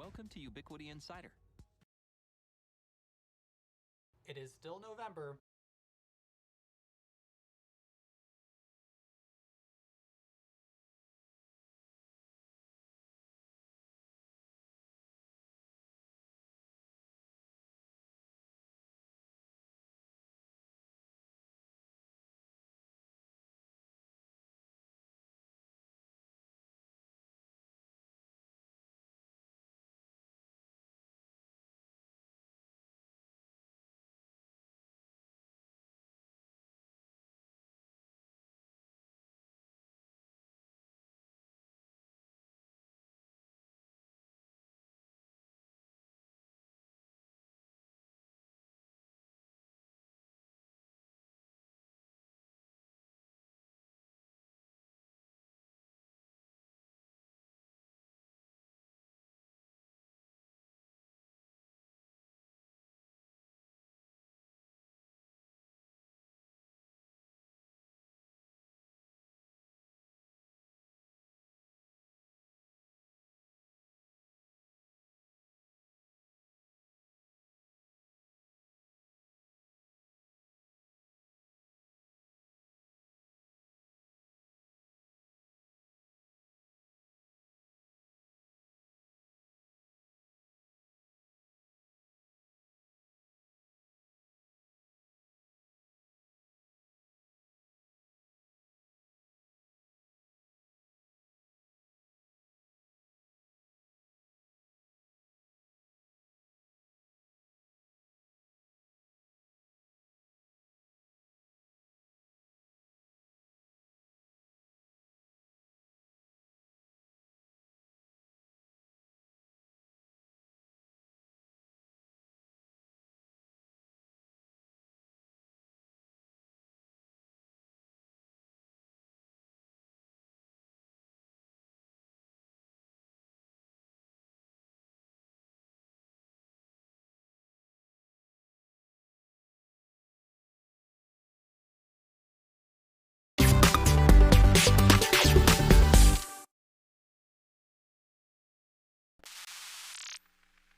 Welcome to Ubiquity Insider. It is still November.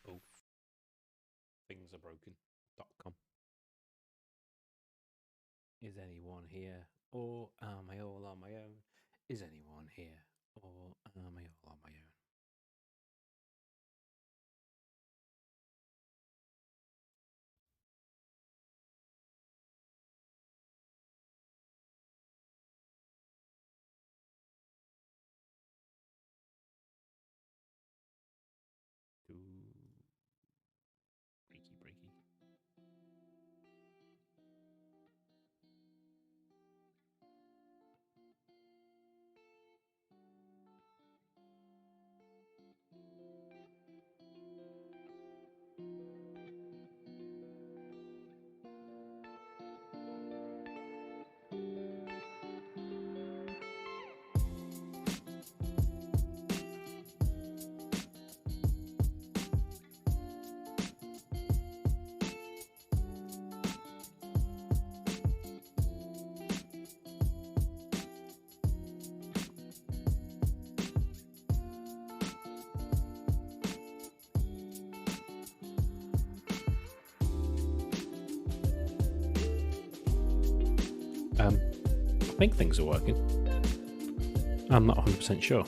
Oh, things are broken.com. Is anyone here, or am I all on my own? Is anyone here, or am I all on my own? Breaky. I think things are working. I'm not 100% sure.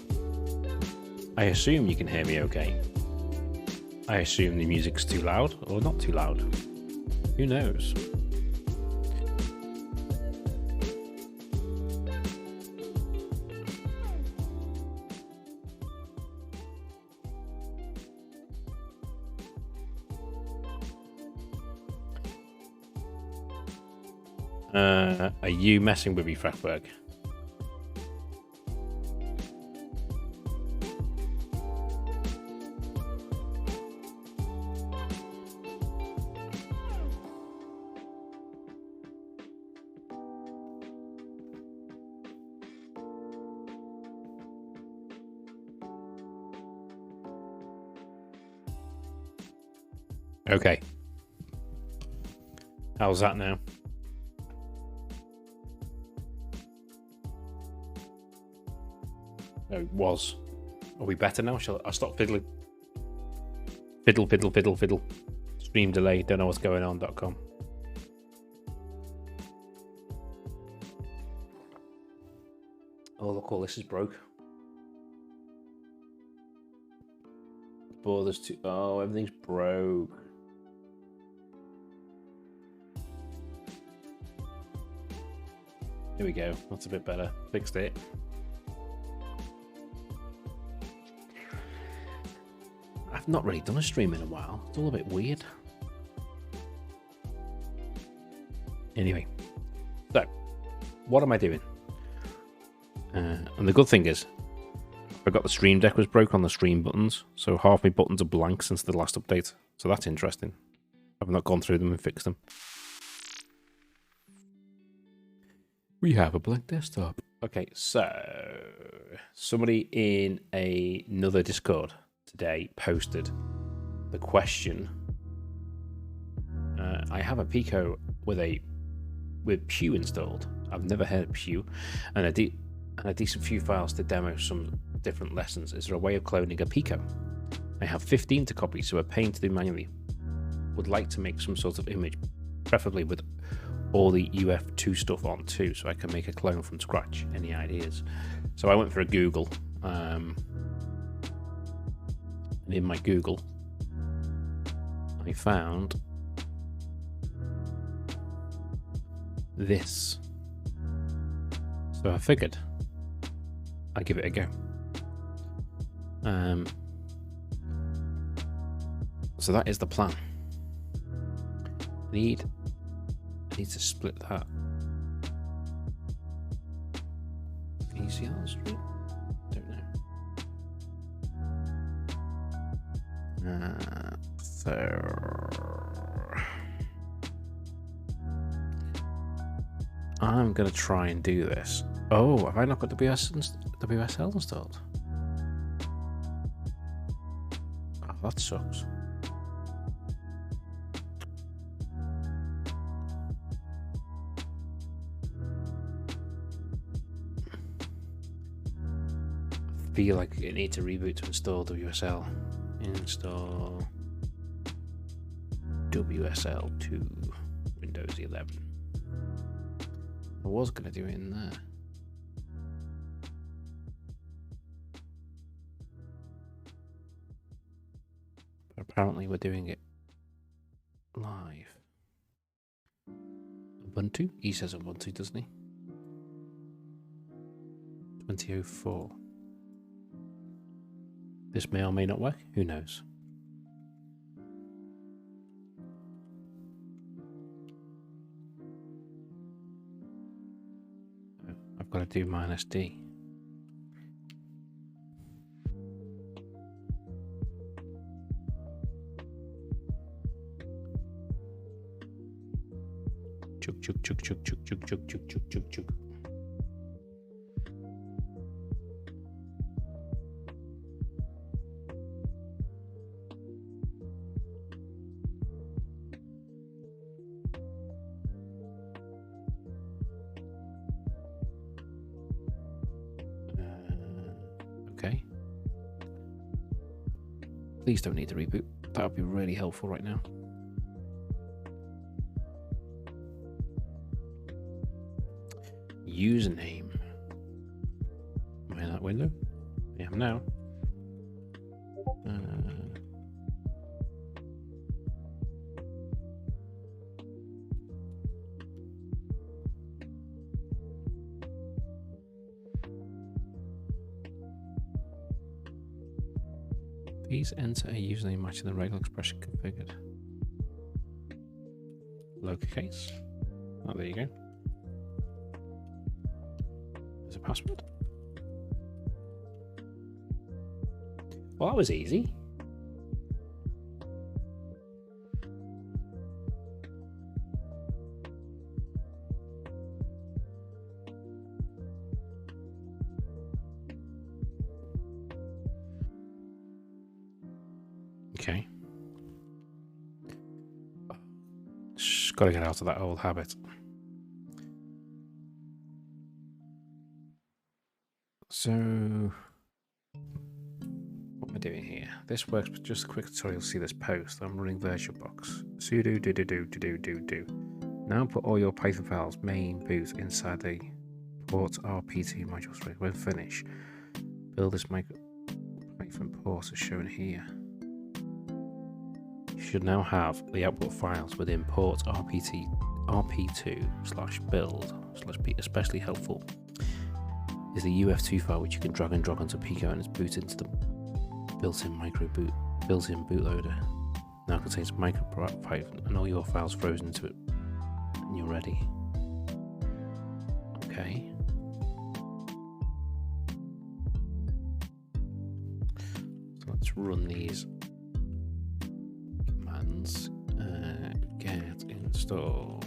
I assume you can hear me okay. I assume the music's too loud or not too loud. Who knows? Are you messing with me, Fretberg? Okay. How's that now? No, it was. Are we better now? Shall I stop fiddling? Fiddle, fiddle, fiddle, fiddle. Stream delay, don't know what's going on.com. Oh, look, all this is broke. Oh, there's two. Oh, everything's broke. Here we go. That's a bit better. Fixed it. I've not really done a stream in a while. It's all a bit weird. Anyway, so what am I doing? And the good thing is, I forgot the stream deck was broke on the stream buttons, so half my buttons are blank since the last update. So that's interesting. I've not gone through them and fixed them. We have a blank desktop. Okay, so somebody in another Discord today posted the question. I have a Pico with Pew installed. I've never heard of Pew, and a decent few files to demo some different lessons. Is there a way of cloning a Pico? I have 15 to copy, so a pain to do manually. Would like to make some sort of image, preferably with all the UF2 stuff on too, so I can make a clone from scratch. Any ideas? So I went for a Google, and in my Google, I found this. So I figured I'd give it a go. So that is the plan. I need to split that. Can you see that on the stream? Don't know. So I'm gonna try and do this. Oh, have I not got WSL installed? Oh, that sucks. I feel like I need to reboot to install WSL. Install WSL to Windows 11. I was going to do it in there. But apparently we're doing it live. Ubuntu? He says Ubuntu, doesn't he? 2004. This may or may not work. Who knows? I've got to do -D. Chuk chuk chuk chuk chuk chuk chuk chuk chuk chuk chuk. Okay. Please don't need to reboot. That would be really helpful right now. Username. Am I in that window? I am now. Please enter a username matching the regular expression configured. Lowercase. Oh, there you go. There's a password. Well, that was easy. Okay. Just got to get out of that old habit. So, what am I we're doing here. This works, but just a quick tutorial. See this post. I'm running VirtualBox. Sudo do. Now put all your Python files, main, boot, inside the port RP2 module string. When finished, build this Python port as shown here. You should now have the output files within port RP2/build/p. Especially helpful is the UF2 file, which you can drag and drop onto Pico and is booted into the built-in bootloader. Now contains micro-Python and all your files frozen into it, and you're ready. Okay. So let's run these commands. Get install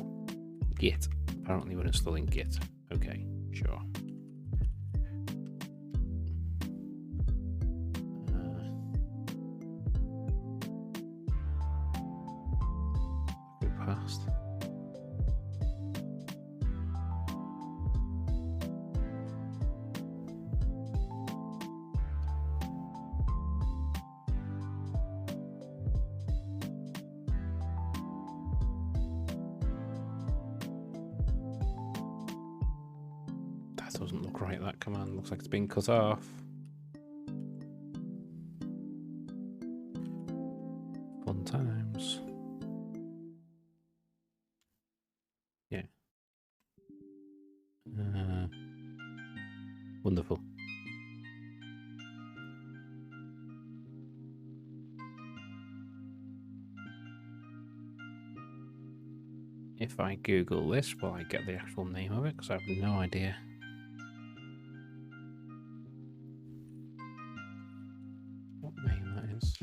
git. Apparently we're installing git. Okay, sure. Go past. Doesn't look right. That command looks like it's been cut off. Fun times. Yeah. Wonderful. If I Google this, will I get the actual name of it? Because I have no idea. What name that is.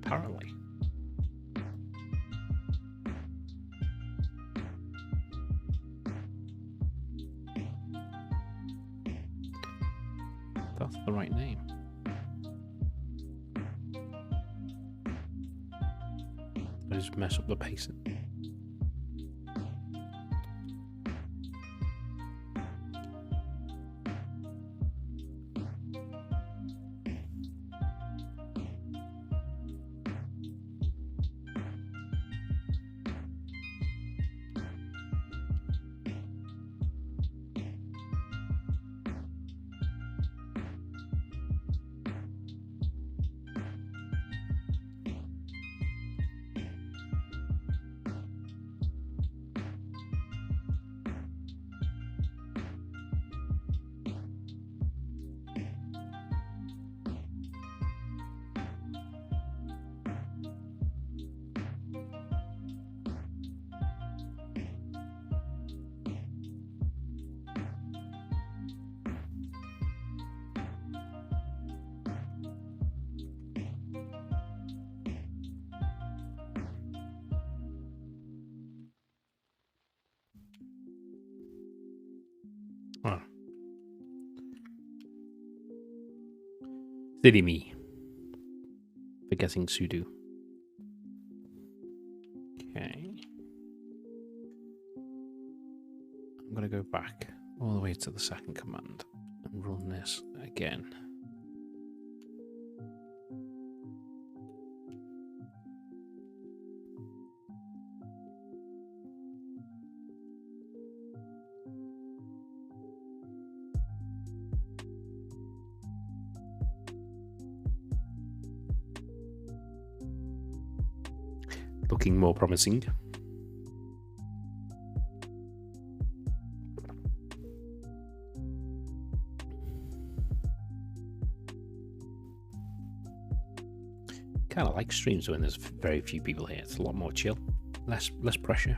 Apparently. That's the right name. I just mess up the pacing. Oh. Silly me. Forgetting sudo. Okay. I'm going to go back all the way to the second command and run this again. Looking more promising. Kind of like streams when there's very few people here. It's a lot more chill, less pressure.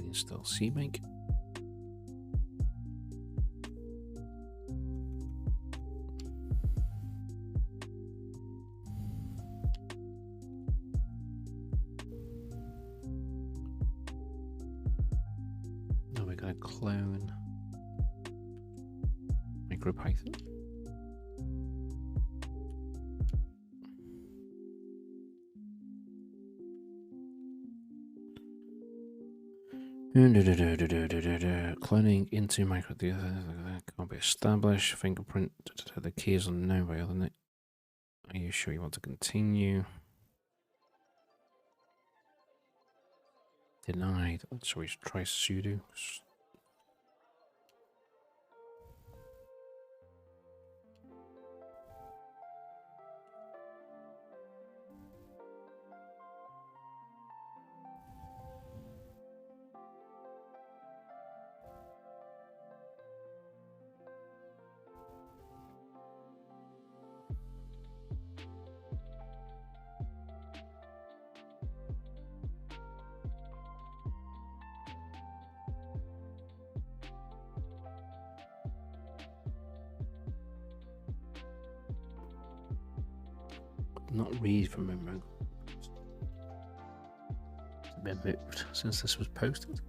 Install CMake. gonna clone MicroPython. Cloning into micro can't be established. Fingerprint. The key is unknown by other net. Are you sure you want to continue? Denied. So we should try sudo. Not read from memory. It's been moved since this was posted.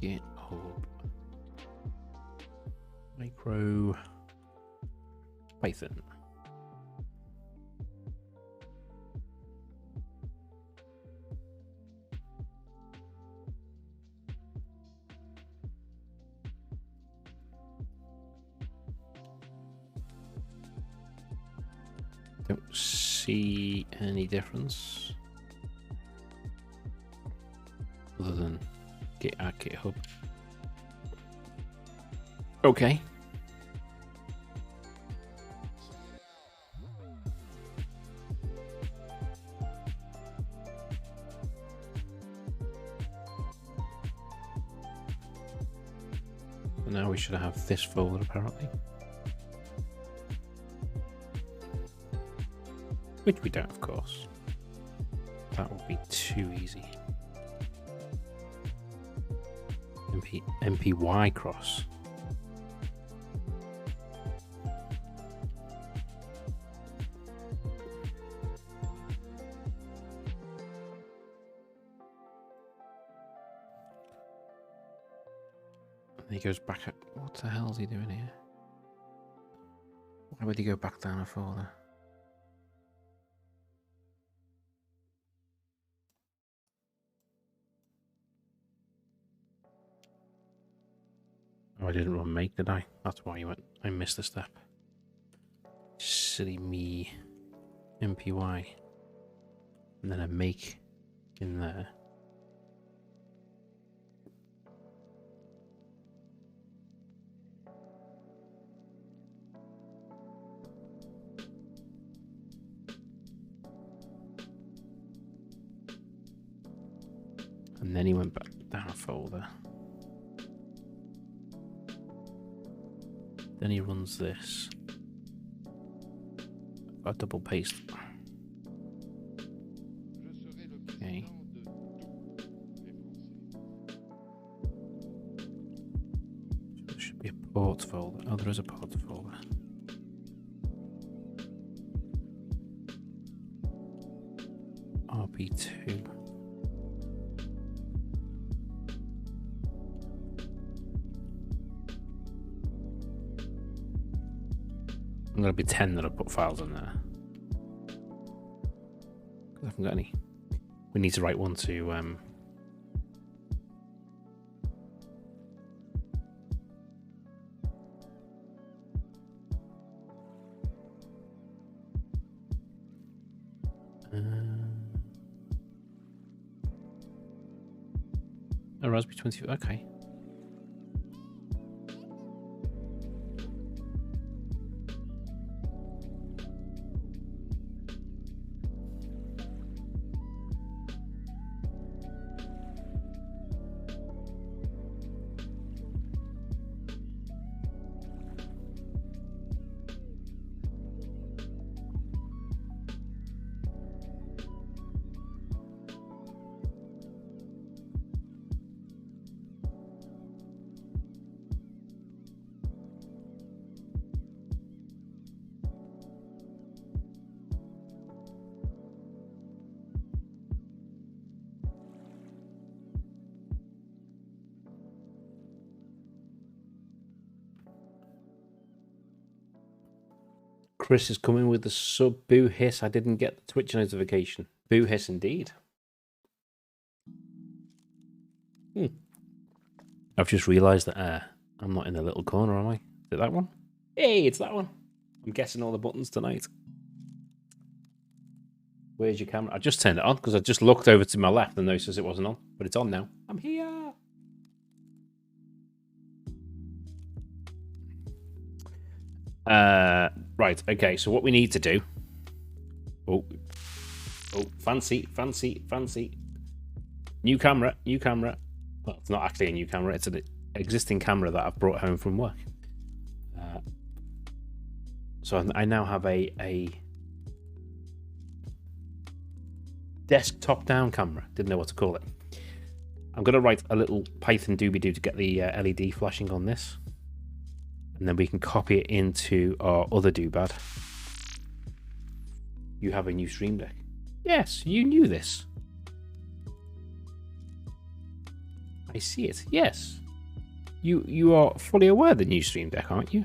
GitHub Micro Python. Don't see any difference other than Git at GitHub. Okay. So now we should have this folder apparently. Which we don't, of course. That would be too easy. MPY cross. And he goes back up. What the hell is he doing here? Why would he go back down a folder? Oh, I didn't run make, did I? That's why you went. I missed a step. Silly me. MPY. And then a make in there. And then he went back down a folder. Then he runs this. A double paste. Okay. There should be a port folder. Oh, there is a port folder. RP2. I'm going to pretend that I put files in there. I haven't got any. We need to write one to a Raspberry 20. Okay. Chris is coming with the sub. Boo hiss. I didn't get the Twitch notification. Boo hiss indeed. I've just realised that I'm not in the little corner, am I? Is it that one? Hey, it's that one. I'm guessing all the buttons tonight. Where's your camera? I just turned it on because I just looked over to my left and noticed it wasn't on. But it's on now. I'm here. Right, okay, so what we need to do... Oh, fancy. New camera. Well, it's not actually a new camera. It's an existing camera that I've brought home from work. So I now have a desktop down camera. Didn't know what to call it. I'm going to write a little Python doobie-doo to get the LED flashing on this. And then we can copy it into our other doobad. You have a new Stream Deck. Yes, you knew this. I see it. Yes. You are fully aware of the new Stream Deck, aren't you?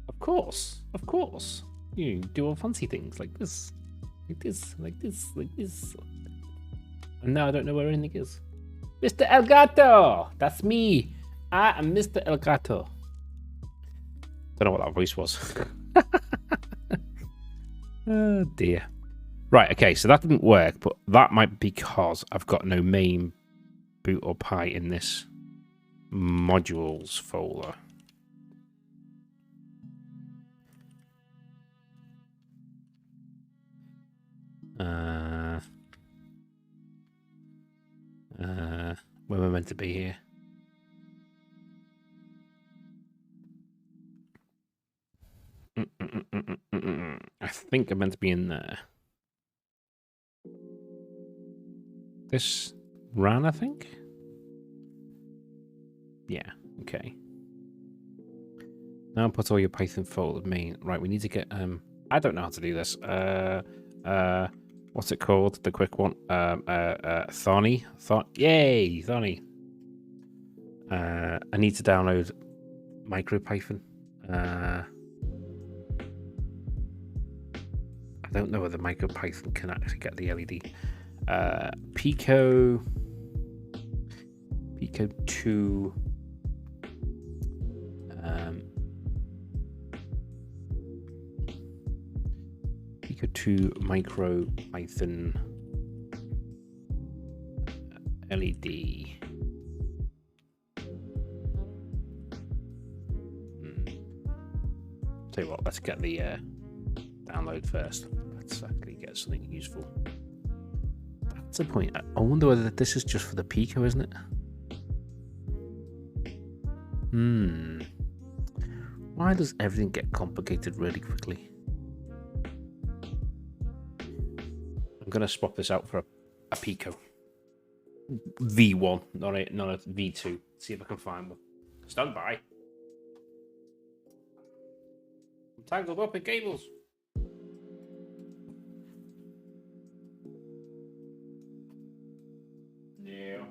Of course. You do all fancy things like this. Like this. And now I don't know where anything is. Mr. Elgato! That's me! I am Mr. Elgato. Don't know what that voice was. Oh dear. Right, okay, so that didn't work, but that might be because I've got no main boot or Pi in this modules folder. Where am I meant to be here? I think I'm meant to be in there. This ran, I think? Yeah, okay. Now put all your Python folder main. Right, we need to get I don't know how to do this. What's it called? The quick one. Thorny. Yay, Thorny. I need to download MicroPython. I don't know whether MicroPython can actually get the LED. Pico 2. Pico 2 MicroPython LED. Tell you what, let's get the download first. Let's actually get something useful. That's a point. I wonder whether this is just for the Pico, isn't it? Why does everything get complicated really quickly? I'm gonna swap this out for a Pico V1, not a V2. See if I can find one. Stand by. I'm tangled up in cables. Yeah.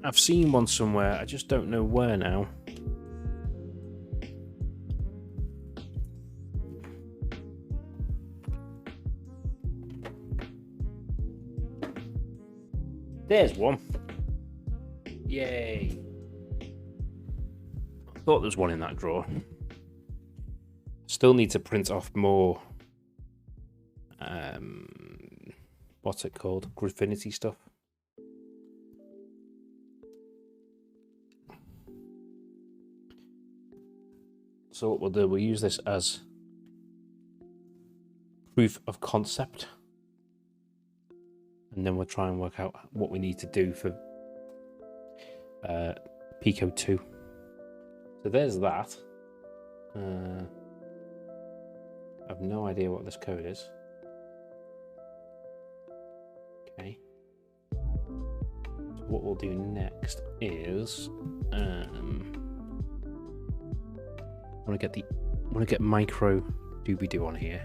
I've seen one somewhere, I just don't know where now. There's one. Yay. I thought there was one in that drawer. Still need to print off more what's it called? Graffinity stuff. So what we'll do, we'll use this as proof of concept. And then we'll try and work out what we need to do for Pico 2. So there's that. I have no idea what this code is. Okay. So what we'll do next is I want to get micro doobie doo on here.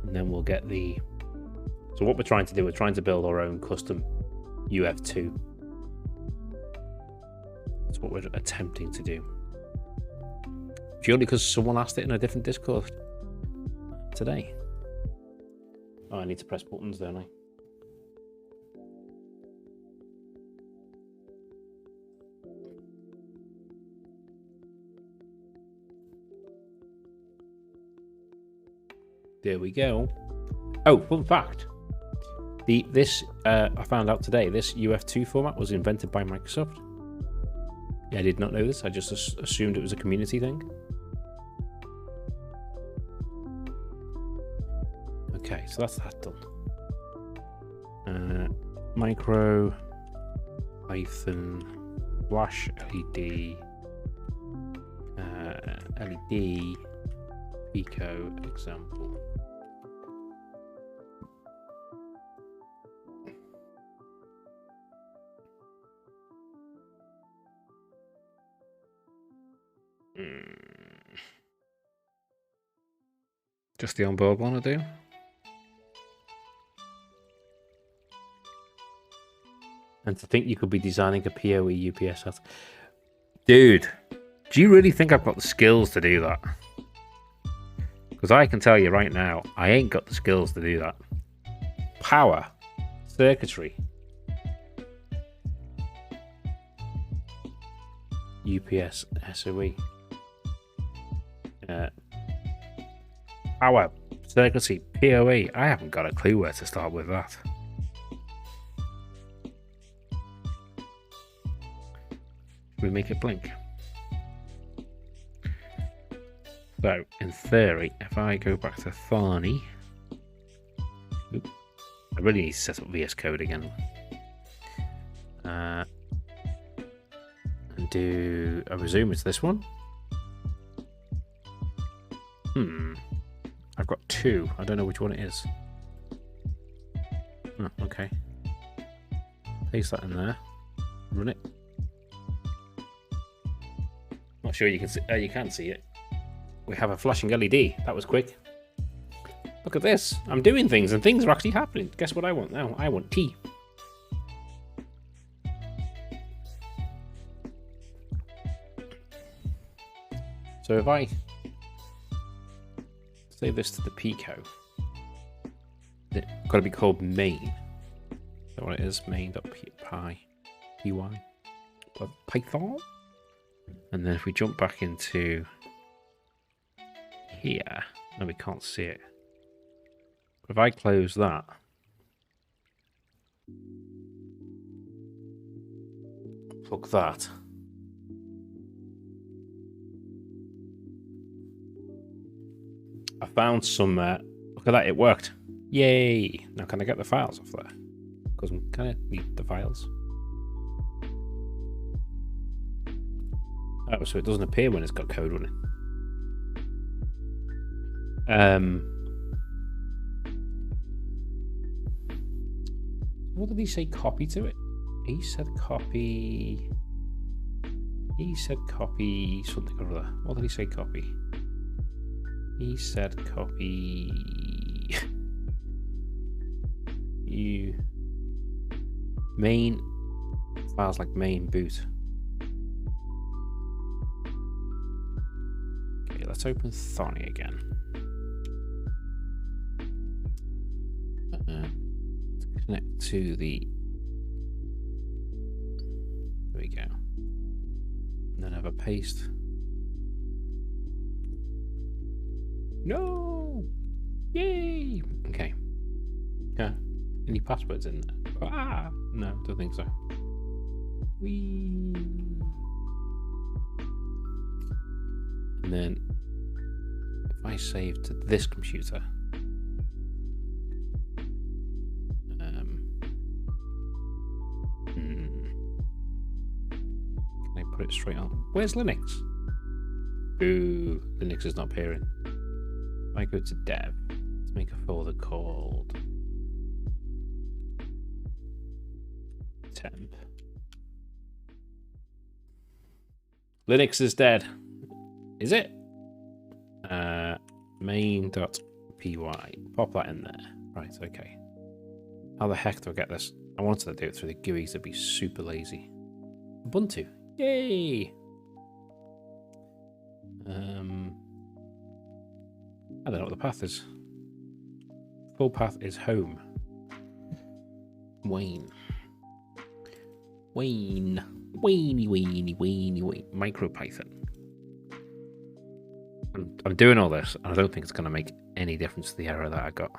And then we'll get the... So what we're trying to do, we're trying to build our own custom UF2. That's what we're attempting to do. Purely because someone asked it in a different Discord today. Oh, I need to press buttons, don't I? There we go. Oh, fun fact. This I found out today, this UF2 format was invented by Microsoft. Yeah, I did not know this. I just assumed it was a community thing. Okay, so that's that done. Micro Python Flash LED LED Pico example. Just the onboard one I do. And to think you could be designing a PoE UPS set. Dude, do you really think I've got the skills to do that? Because I can tell you right now, I ain't got the skills to do that. Power, circuitry, UPS SOE. Power, circuitry, PoE. I haven't got a clue where to start with that. We make it blink. So, in theory, if I go back to Thorny, I really need to set up VS Code again. And do, I presume it's this one? I've got two. I don't know which one it is. Oh, okay. Paste that in there. Run it. Not sure you can see. You can see it. We have a flashing LED. That was quick. Look at this. I'm doing things and things are actually happening. Guess what I want now? I want tea. So if I save this to the Pico, it's got to be called main. Is that what it is? Main.py. Python. And then if we jump back into here, no, we can't see it. But if I close that, plug that, I found some. Look at that, it worked. Yay! Now can I get the files off there? Because I kind of need the files. Oh, so it doesn't appear when it's got code running. What did he say? Copy to it? He said copy. He said copy something or other. What did he say? Copy. He said copy. You main files like main boot. Okay, let's open Thorny again. Let's connect to the. There we go. And then have a paste. No! Yay! Okay. Yeah. Any passwords in there? Ah! No, don't think so. Whee! And then if I save to this computer, can I put it straight on? Where's Linux? Ooh, Linux is not appearing. If I go to dev, let's make a folder called temp. Linux is dead. Is it? Main.py. Pop that in there. Right, okay. How the heck do I get this? I wanted to do it through the GUIs, it'd be super lazy. Ubuntu. Yay! I don't know what the path is. Full path is home. Wayne. Weenie. MicroPython. I'm doing all this, and I don't think it's going to make any difference to the error that I got.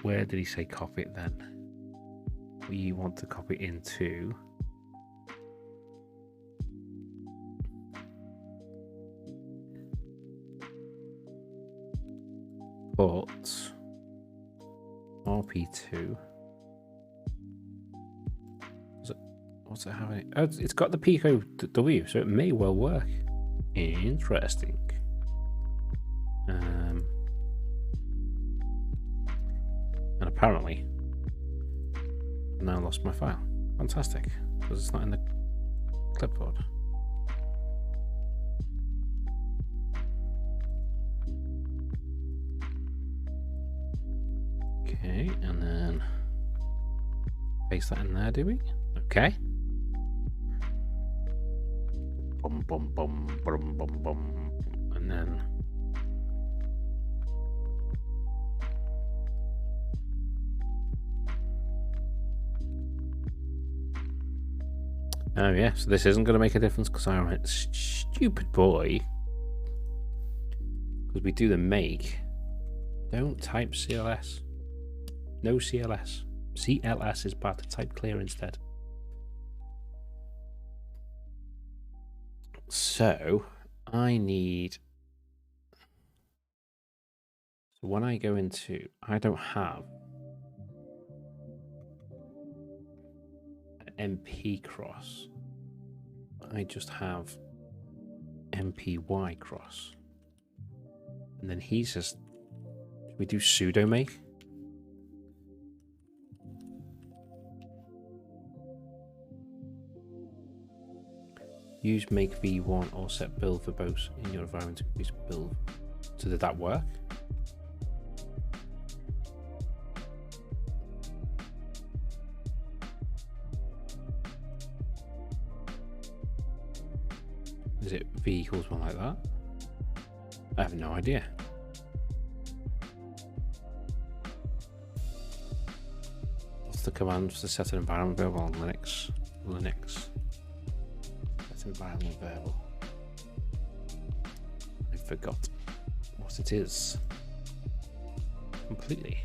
Where did he say copy it then? We want to copy into port RP2. What's it having? Oh, it's got the Pico W, so it may well work. Interesting. And apparently, I've now lost my file. Fantastic, because it's not in the clipboard. Okay, and then paste that in there, do we? Okay. Bum bum bum bum bum bum, and then oh yeah, so this isn't going to make a difference because I'm a stupid boy. Because we do the make. Don't type CLS. No CLS. CLS is bad. Type clear instead. So I need. So when I go into, I don't have an MP cross. I just have MPY cross. And then he says, should we do sudo make? Use make v1 or set build for both in your environment to increase build. So did that work? Is it v equals 1 like that? I have no idea. What's the command to set an environment variable on Linux? Linux. Set environment variable. I forgot what it is. Completely.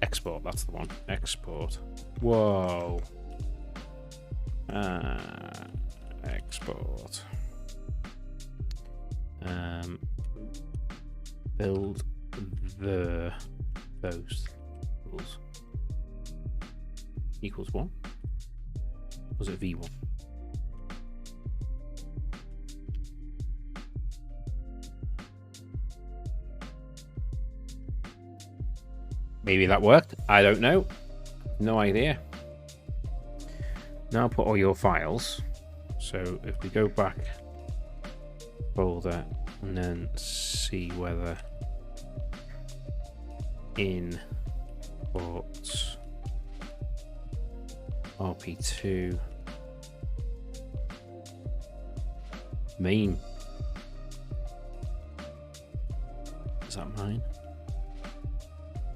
Export, that's the one. Export. Whoa. Export. Build the those equals 1. Was it v1? Maybe that worked. I don't know. No idea. Now put all your files. So if we go back folder and then see whether in port RP2 main, is that mine?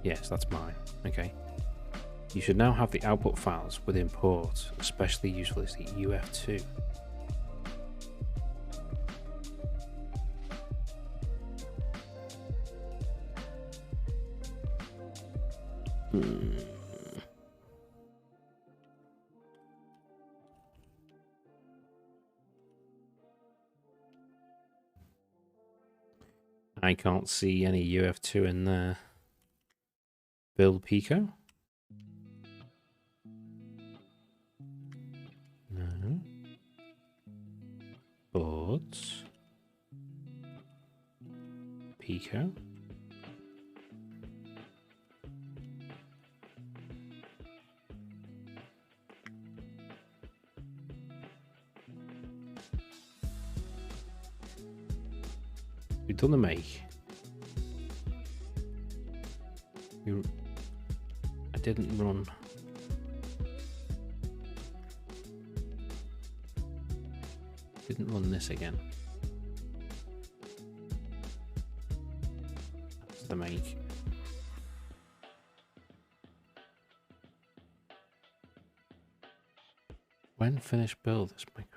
Yes, that's mine. Okay. You should now have the output files within port. Especially useful is the UF2. I can't see any UF2 in there. Build Pico? No. Boards. Pico. We've done the make. I didn't run. Didn't run this again. That's the make. When finish build this micro?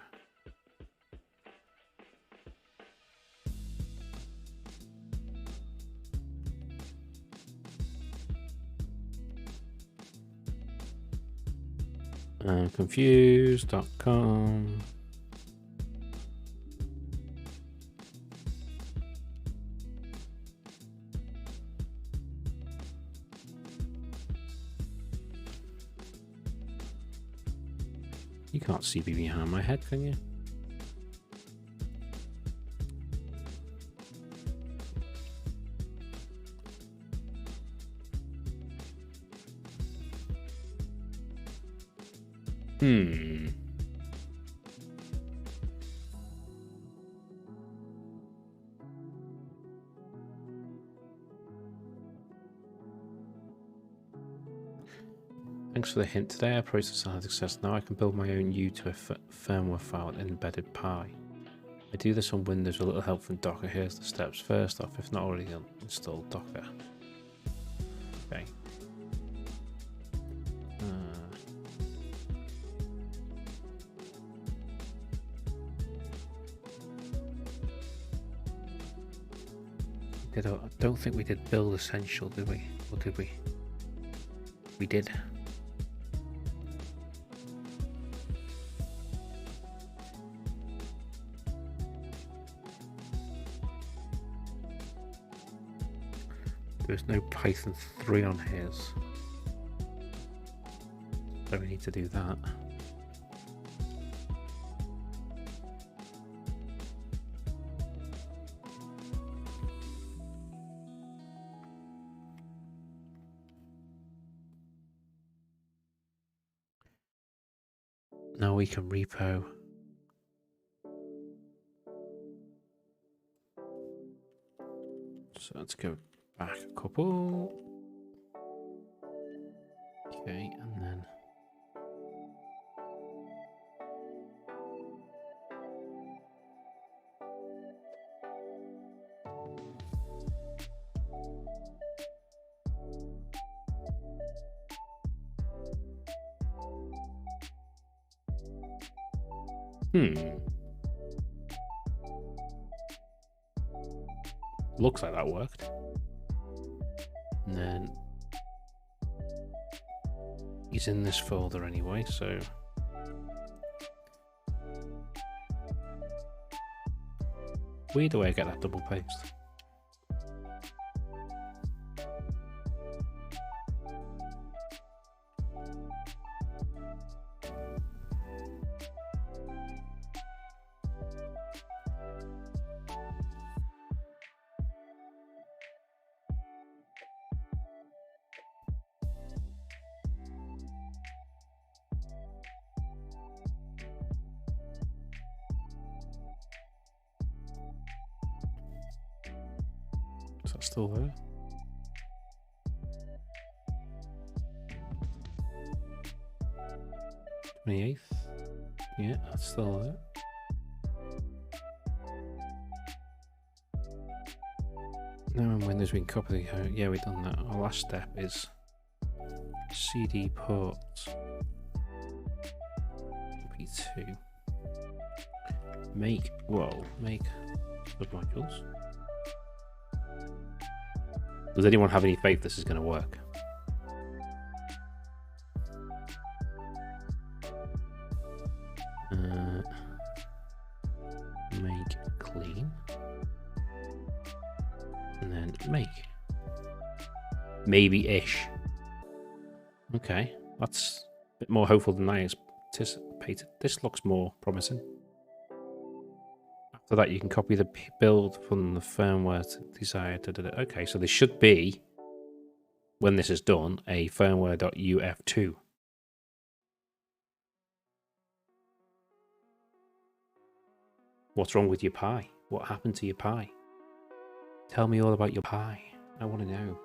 Confused.com. You can't see me behind my head, can you? Thanks for the hint today. Our process had success. Now I can build my own U2 firmware file in embedded Pi. I do this on Windows with a little help from Docker. Here's the steps. First off, if not already done, install Docker. Okay. I don't think we did build essential, did we? Or did we? We did. There's no Python 3 on his. So we need to do that. Now we can repo. So let's go back a couple. Okay, and then looks like that worked. And then he's in this folder anyway, so weird way I get that double paste. Is that still there? $28th. Yeah, that's still there. Now in Windows we can copy the yeah, we've done that. Our last step is CD port P2. Make submodules. Does anyone have any faith this is going to work? Make clean. Maybe-ish. Okay, that's a bit more hopeful than I anticipated. This looks more promising. After that, you can copy the build from the firmware to desired. Okay, so there should be, when this is done, a firmware.uf2. What's wrong with your Pi? What happened to your Pi? Tell me all about your Pi. I want to know.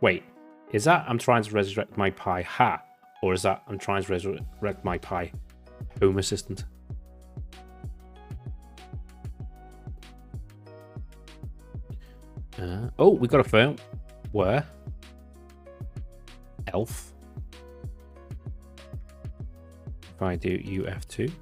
Wait, is that I'm trying to resurrect my Pi hat? Or is that I'm trying to resurrect my Pi Home Assistant? Oh, we got a phone. Where? Elf. If I do UF2.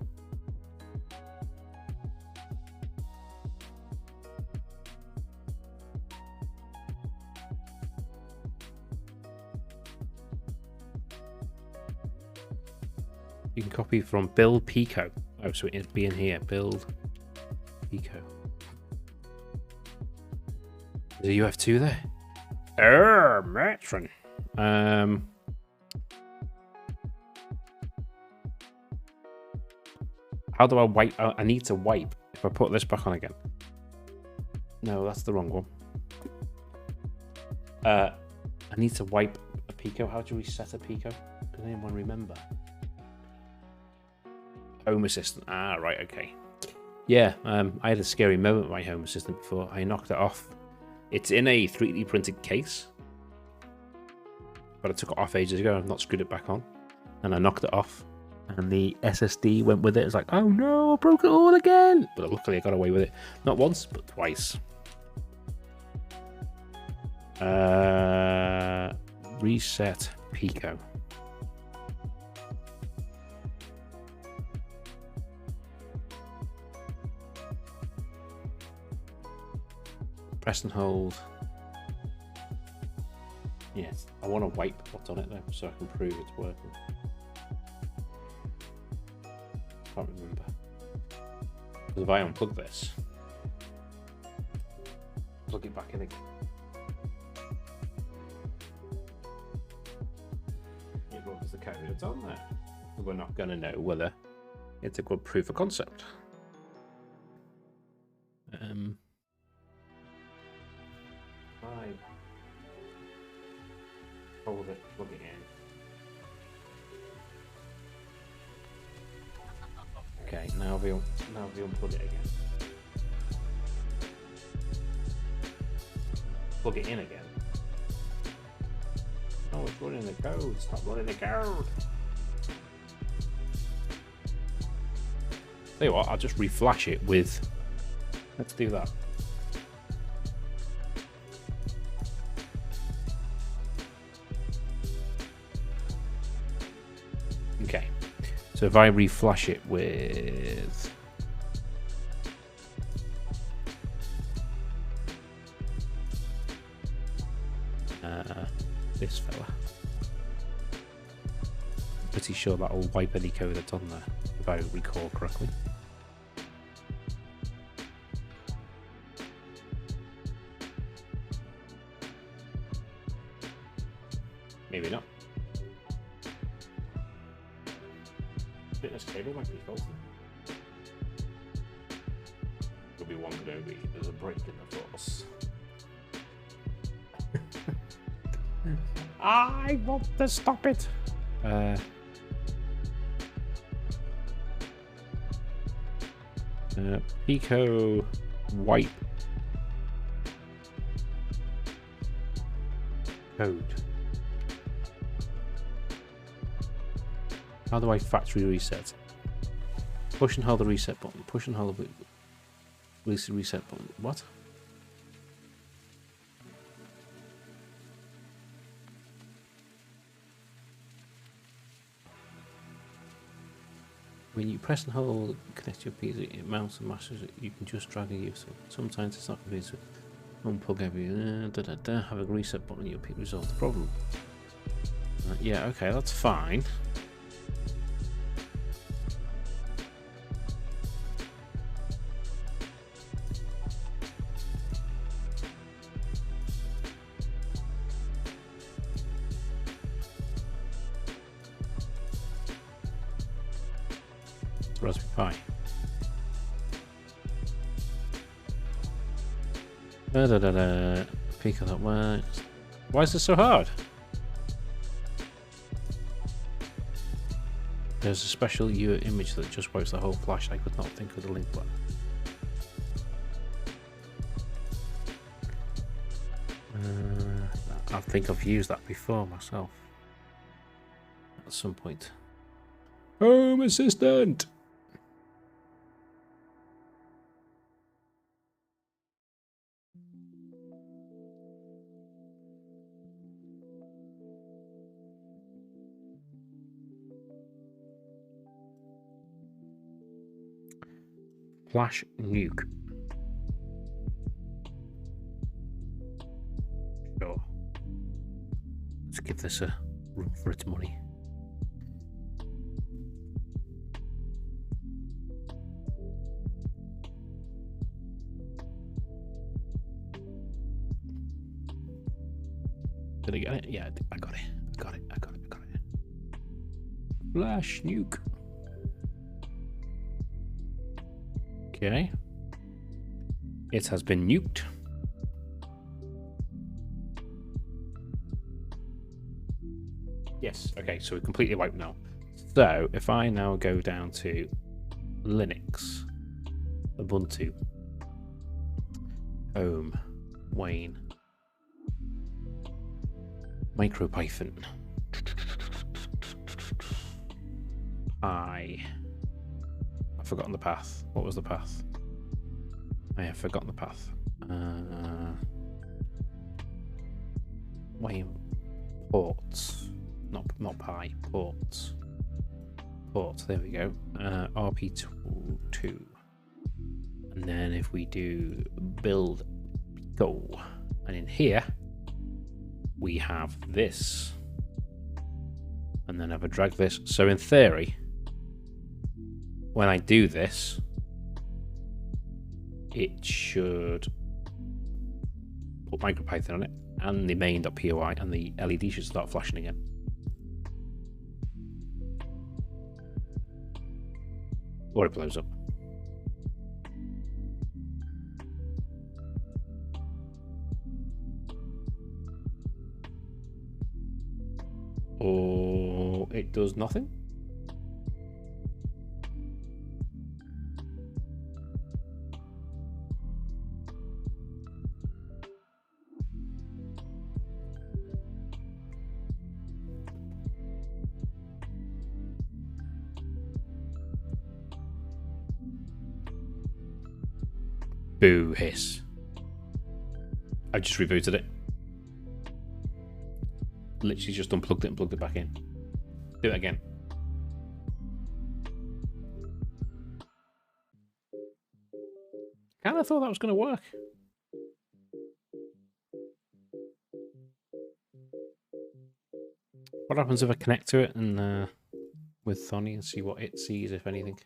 You can copy from build Pico. Oh, so it'd be in here. Build Pico. Is a UF2 there? Matron. How do I wipe? I need to wipe if I put this back on again. No, that's the wrong one. I need to wipe a Pico. How do we reset a Pico? Does anyone remember? Home Assistant. Ah, right, okay. Yeah, I had a scary moment with my Home Assistant before. I knocked it off. It's in a 3D printed case, but I took it off ages ago. I've not screwed it back on, and I knocked it off, and the SSD went with it. It's like, oh no, I broke it all again. But luckily, I got away with it. Not once, but twice. Reset Pico. Press and hold. Yes, I want to wipe what's on it though, so I can prove it's working. Can't remember. Because if I unplug this, plug it back in again. It runs the code that's on there. We're not going to know whether it's a good proof of concept. Hold it, plug it in. Okay, now we unplug it again. Plug it in again. Oh, it's running the code. Stop running the code. Tell you what, I'll just reflash it with. Let's do that. Okay, so if I reflash it with this fella, pretty sure that'll wipe any code that's on there, if I recall correctly. Maybe not. Fitness cable might be faulty. Could be one Adobe. There's a break in the force. I want to stop it. Pico wipe code. How do I factory reset? Push and hold the reset button. Push and hold the reset button. What? When you press and hold, connect your PC, it mounts and mashes it. You can just drag and use it. Sometimes it's not convenient. Unplug every. Have a reset button. You'll resolve the problem. Yeah, okay, that's fine. Raspberry Pi. Peek on that one. Why is this so hard? There's a special image that just wipes the whole flash. I could not think of the link button. I think I've used that before myself. At some point. Home Assistant! Flash nuke. Sure. Let's give this a run for its money. Did I get it? Yeah, I got it. I got it. Flash nuke. Okay. It has been nuked. Yes. Okay, so we're completely wiped now. So if I now go down to Linux, Ubuntu, Home, Wayne, MicroPython, I've forgotten the path. What was the path? I have forgotten the path. Wayne, ports. Not pi, ports. Ports, there we go. RP2. And then if we do build go, and in here we have this. And then if I drag this, so in theory, when I do this, it should put MicroPython on it and the main.py, and the LED should start flashing again. Or it blows up. Or it does nothing. Boo hiss. I just rebooted it. Literally just unplugged it and plugged it back in. Do it again. Kind of thought that was going to work. What happens if I connect to it and with Thonny and see what it sees, if anything?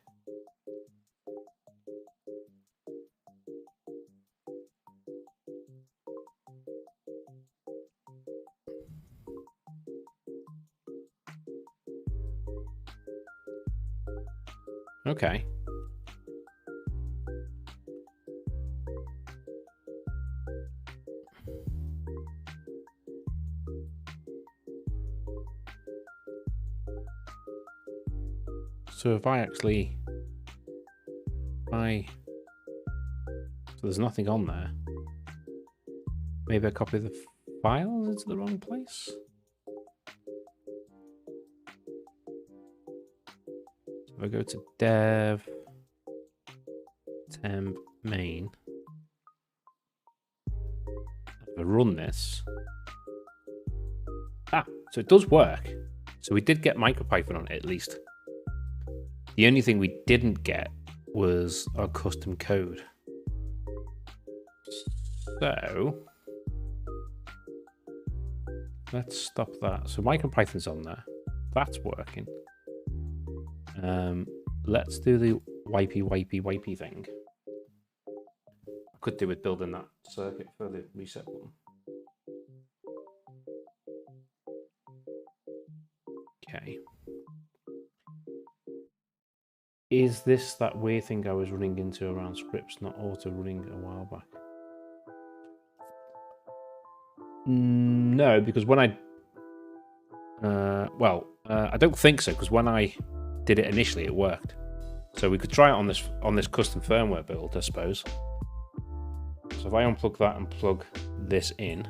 Okay. So if I actually, so there's nothing on there. Maybe I copy the files into the wrong place? If I go to dev, temp, main, if I run this, so it does work. So we did get MicroPython on it at least. The only thing we didn't get was our custom code. So let's stop that. So MicroPython's on there. That's working. Let's do the wipey thing. I could do with building that circuit for the reset button. Okay. Is this that weird thing I was running into around scripts not auto running a while back? No, because when I I don't think so, because when I did it initially, it worked. So we could try it on this custom firmware build, I suppose. So if I unplug that and plug this in,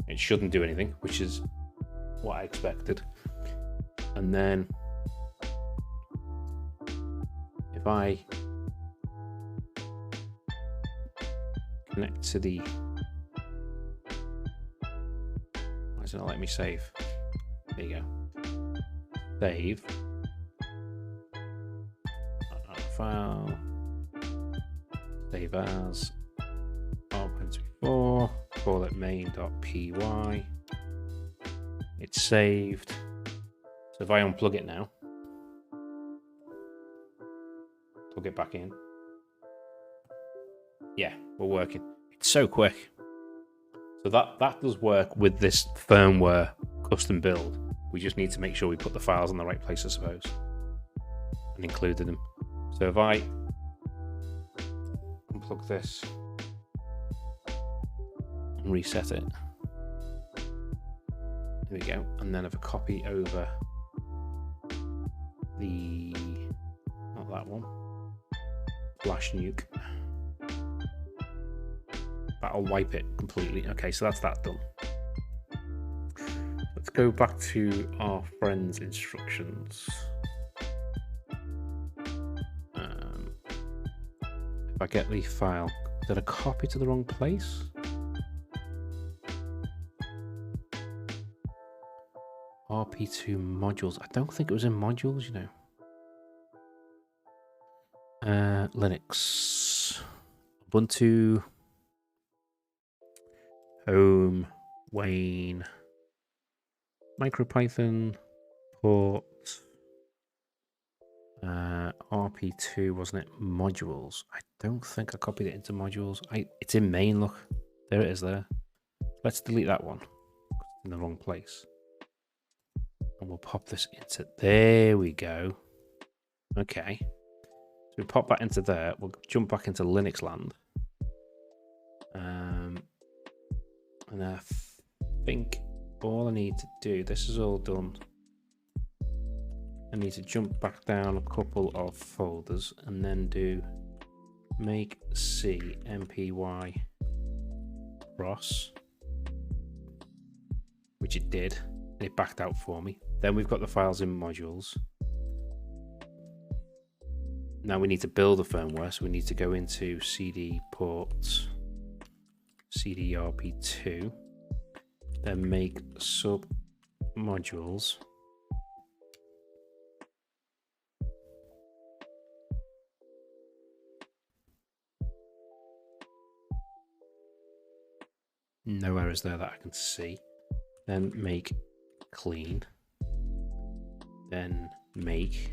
it shouldn't do anything, which is what I expected. And then if I connect to the... Why is it not letting me save? There you go. Save. File. Save as. R24. Call it main.py. It's saved. So if I unplug it now, plug it back in. Yeah, we're working. It's so quick. So that does work with this firmware custom build. We just need to make sure we put the files in the right place, I suppose, and included them. So if I unplug this and reset it, there we go. And then if I copy over not that one, flash nuke, that'll wipe it completely. Okay, so that's that done. Let's go back to our friend's instructions. If I get the file, did I copy to the wrong place? RP2 modules. I don't think it was in modules, you know. Linux, Ubuntu, Home, Wayne, MicroPython, port, RP2, wasn't it? Modules. I don't think I copied it into modules. It's in main, look. There it is there. Let's delete that one. It's in the wrong place. And we'll pop this into... There we go. Okay. So we pop that into there. We'll jump back into Linux land. And I think all I need to do... This is all done. I need to jump back down a couple of folders and then do make C mpy cross, which it did. It backed out for me. Then we've got the files in modules. Now we need to build a firmware, so we need to go into CD ports, CD RP2, then make sub modules. No errors there that I can see. Then make clean. Then make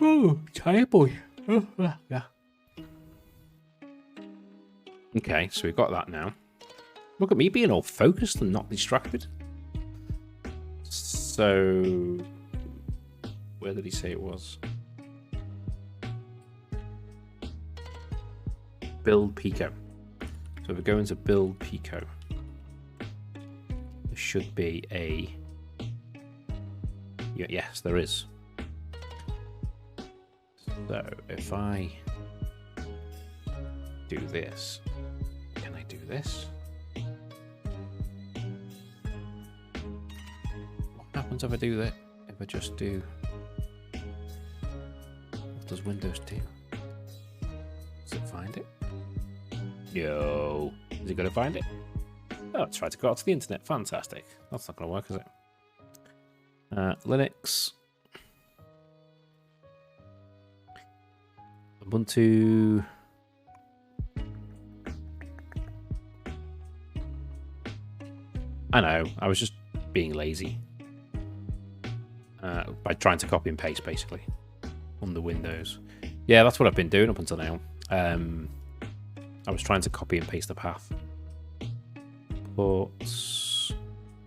oh, tired boy. Oh, yeah. Okay, so we've got that now. Look at me being all focused and not distracted. So, where did he say it was? Build Pico. So if we go into Build Pico, there should be a... Yes, there is. So if I do this, can I do this? What happens if I do that? If I just do... does Windows do? Does it find it? No. Is it going to find it? Oh, it's tried to go out to the internet. Fantastic. That's not going to work, is it? Linux. Ubuntu. I know, I was just being lazy. By trying to copy and paste, basically, on the Windows. Yeah, that's what I've been doing up until now. I was trying to copy and paste the path. Ports,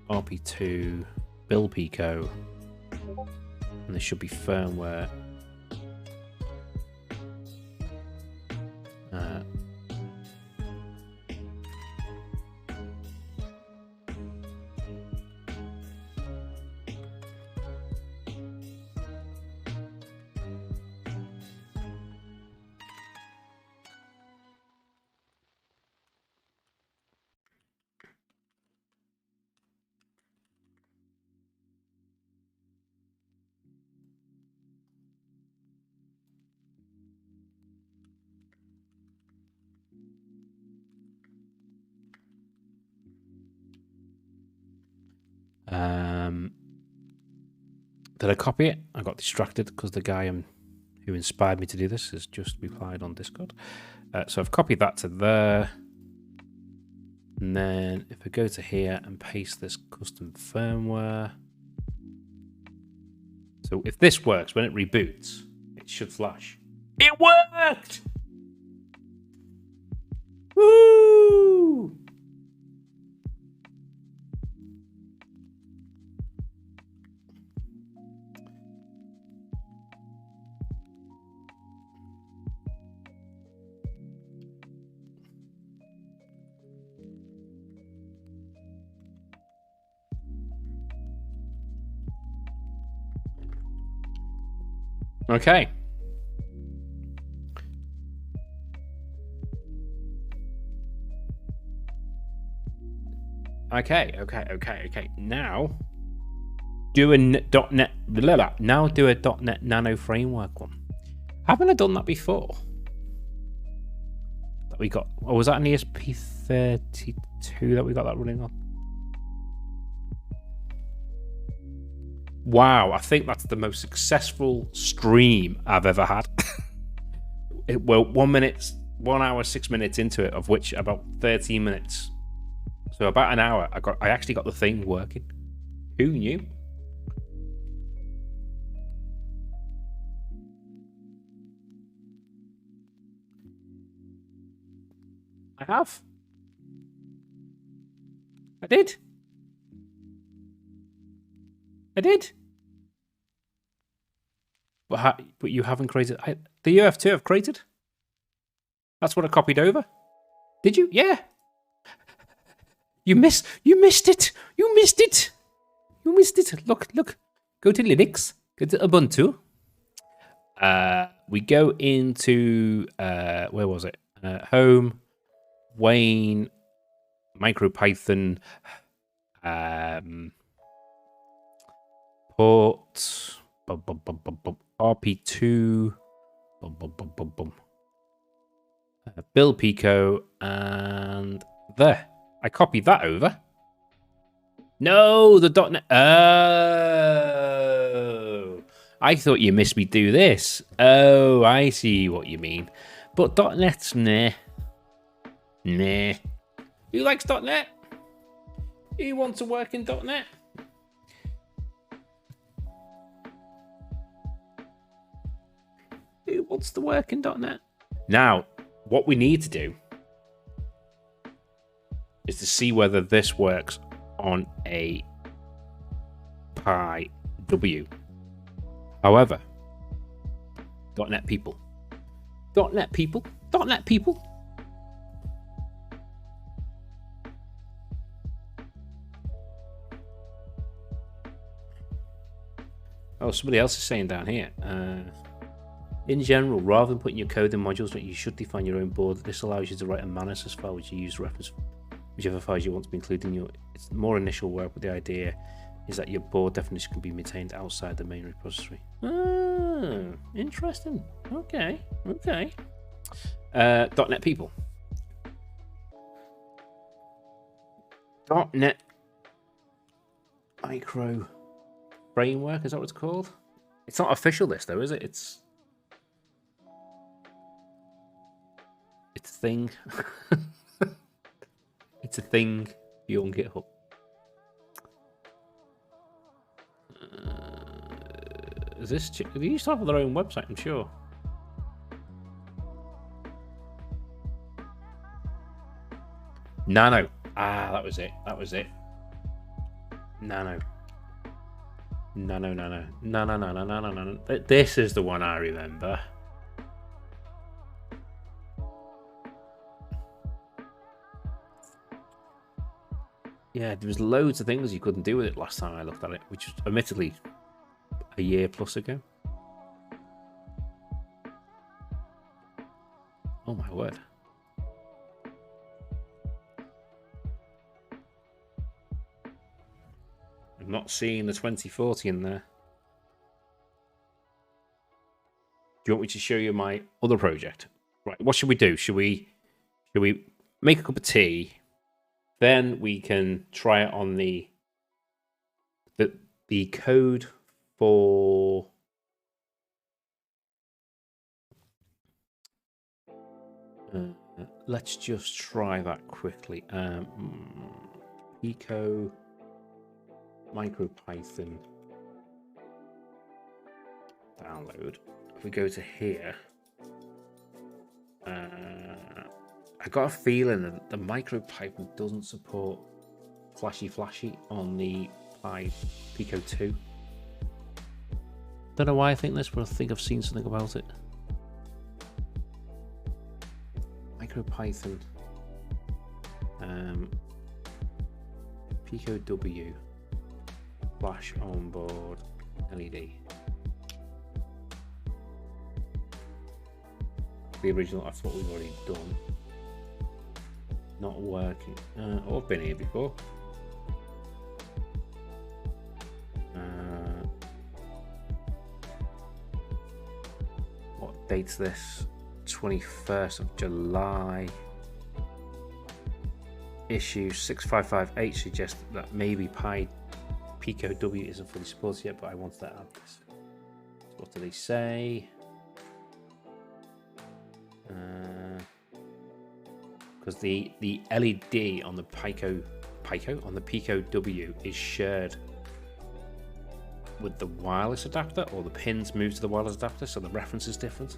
RP2, Bill Pico, and there should be firmware. Did I copy it? I got distracted because the guy who inspired me to do this has just replied on Discord. So I've copied that to there. And then if I go to here and paste this custom firmware. So if this works, when it reboots, it should flash. It worked! Woo! Okay. Okay. Now, do a .NET. Now do a .NET Nano framework one. Haven't I done that before? That we got. Or was that an ESP32 that we got that running on? Wow, I think that's the most successful stream I've ever had. Well, 1 hour, 6 minutes into it, of which about 13 minutes. So about an hour, I actually got the thing working. Who knew? I have. I did. But you haven't created... the UF2 I've created. That's what I copied over. Did you? Yeah. You missed it. You missed it. Look. Go to Linux. Go to Ubuntu. We go into... where was it? Home. Wayne. MicroPython. Port. RP2. Bill Pico. And there. I copied that over. No, the .NET. Oh. I thought you missed me do this. Oh, I see what you mean. But .NET's nah. Nah. Who likes .NET? Who wants to work in .NET? Who wants to work in .NET? Now, what we need to do is to see whether this works on a Pi W. However, .NET people. .NET people. Oh, somebody else is saying down here. In general, rather than putting your code in modules, you should define your own board. This allows you to write a manifest file which you use to reference whichever files you want to be included in your... It's more initial work with the idea is that your board definition can be maintained outside the main repository. Ah, interesting. Okay. .NET people. .NET Micro Framework, is that what it's called? It's not official this though, is it? It's a thing. It's a thing. You're on GitHub. Is this? They used to have their own website, I'm sure. Nano. Ah, that was it. Nano. No. This is the one I remember. Yeah, there was loads of things you couldn't do with it last time I looked at it, which was admittedly a year plus ago. Oh my word. I'm not seeing the 2040 in there. Do you want me to show you my other project? Right, what should we do? Should we make a cup of tea? Then we can try it on the code for let's just try that quickly. Pico MicroPython download. If we go to here, I got a feeling that the MicroPython doesn't support flashy on the Pico 2. Don't know why I think this, but I think I've seen something about it. MicroPython, Pico W, flash onboard LED. The original, that's what we've already done. Not working. Oh, I've been here before. What date's this? 21st of July. Issue 6558 suggests that maybe Pico W isn't fully supported yet, but I wanted to add this. So what do they say? Because the LED on the Pico W is shared with the wireless adapter, or the pins move to the wireless adapter, so the reference is different.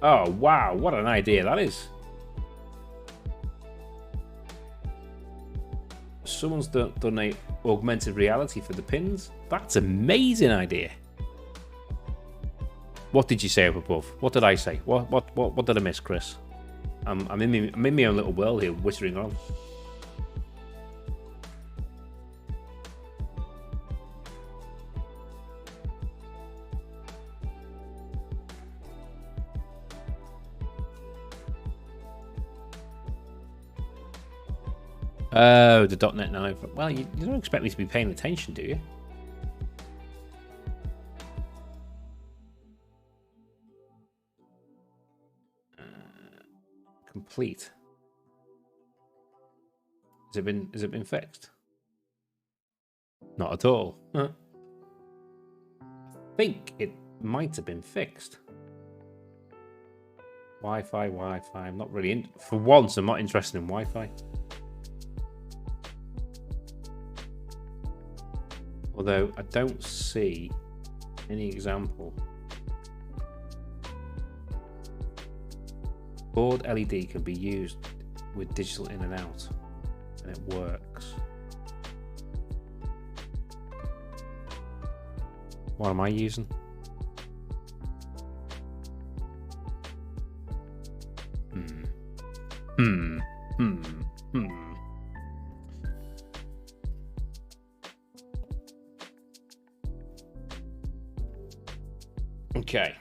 Oh wow, what an idea that is. Someone's done a augmented reality for the pins. That's an amazing idea. What did you say up above? What did I say? What did I miss, Chris? I'm in my own little world here, whittering on. Oh, the .NET 9. Well, you don't expect me to be paying attention, do you? Complete. Has it been fixed? Not at all. I think it might have been fixed. Wi-Fi. I'm not really for once. I'm not interested in Wi-Fi. Although I don't see any example. Board LED can be used with digital in and out, and it works. What am I using? Okay.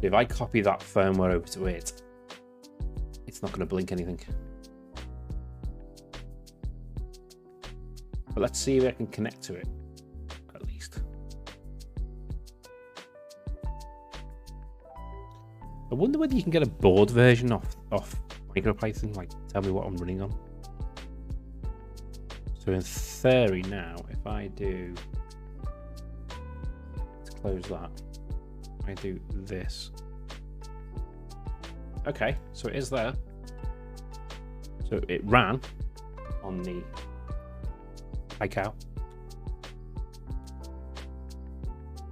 So if I copy that firmware over to it, it's not going to blink anything. But let's see if I can connect to it, at least. I wonder whether you can get a board version off MicroPython, like tell me what I'm running on. So in theory now, if I do, let's close that, I do this. Okay, so it is there. So it ran on the iCow.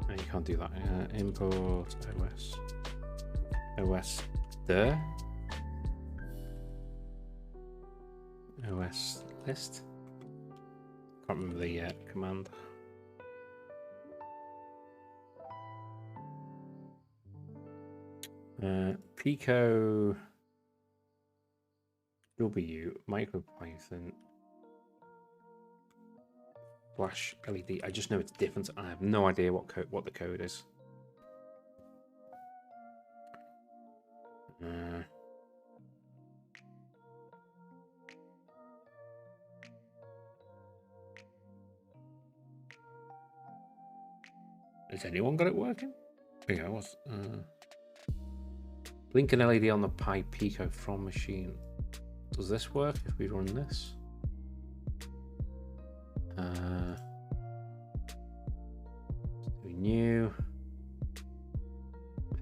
No, you can't do that. Import OS there. OS list. Can't remember the command. Pico W MicroPython flash LED. I just know it's different. I have no idea what the code is. Has anyone got it working? Yeah, it was. Blink an LED on the Pi Pico from machine. Does this work if we run this? Do new.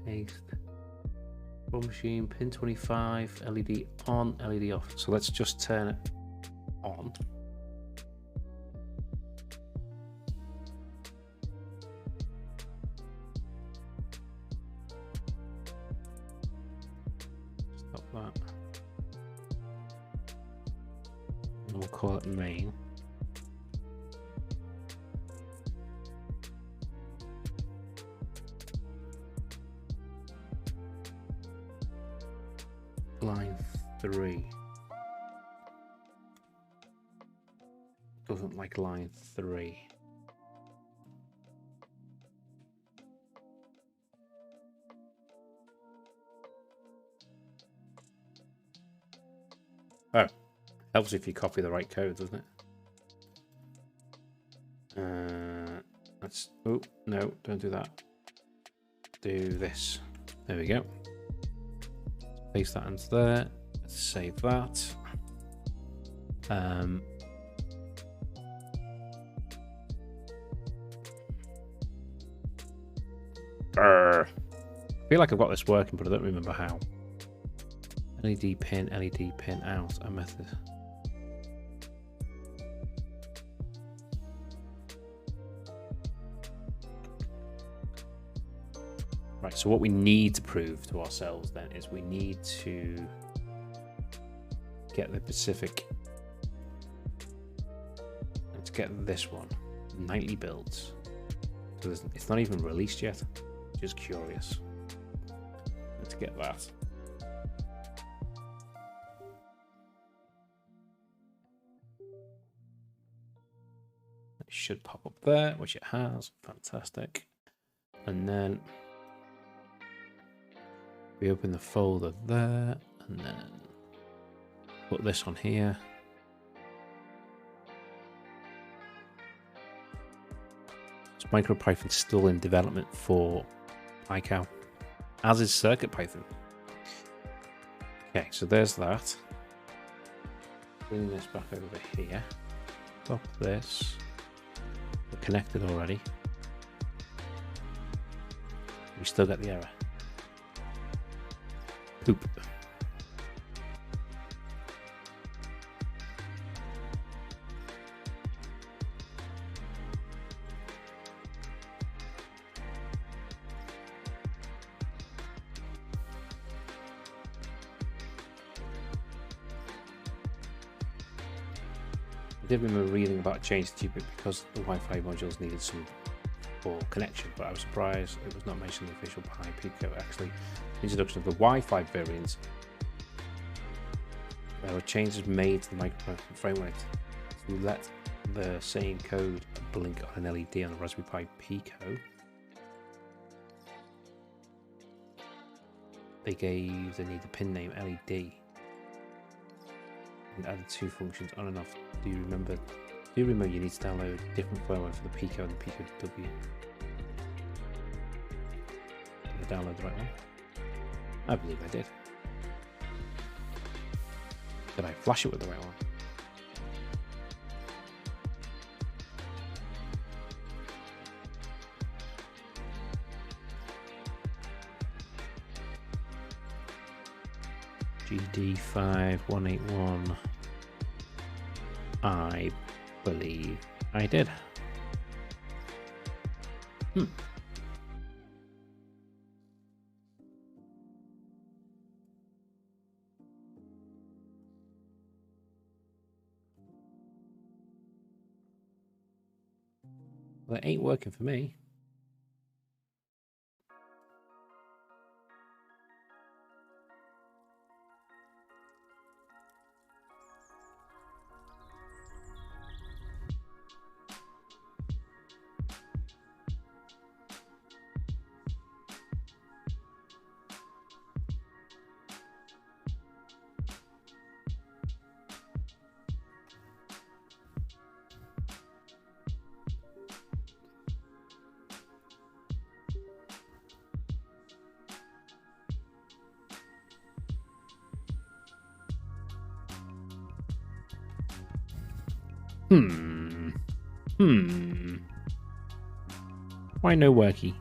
Paste. From machine, pin 25, LED on, LED off. So let's just turn it on. Stop that. And we'll call it main. Line 3 doesn't like line 3. Oh, helps if you copy the right code, doesn't it? Let's. Oh no, don't do that. Do this. There we go. Paste that into there. Let's save that. I feel like I've got this working, but I don't remember how. LED pin out, a method. Right, so what we need to prove to ourselves then is we need to get the Pacific. Let's get this one, nightly builds. So it's not even released yet, just curious. Let's get that. It should pop up there, which it has, fantastic. And then we open the folder there, and then put this on here. So MicroPython's still in development for iCow, as is CircuitPython. Okay, so there's that. Bring this back over here. Stop this. We're connected already. We still get the error. Poop. I did remember reading about a change to Qubit because the Wi-Fi modules needed some for connection, but I was surprised it was not mentioned in the official Pi Pico. Actually, the introduction of the Wi-Fi variants, there were changes made to the MicroPython framework to let the same code blink on an LED on the Raspberry Pi Pico. they need the pin name LED and added 2 functions on and off. Do you remember you need to download different firmware for the Pico and the Pico W? Did I download the right one? I believe I did. Did I flash it with the right one? GD5181. I believe I did. Well, it ain't working for me. Why no worky?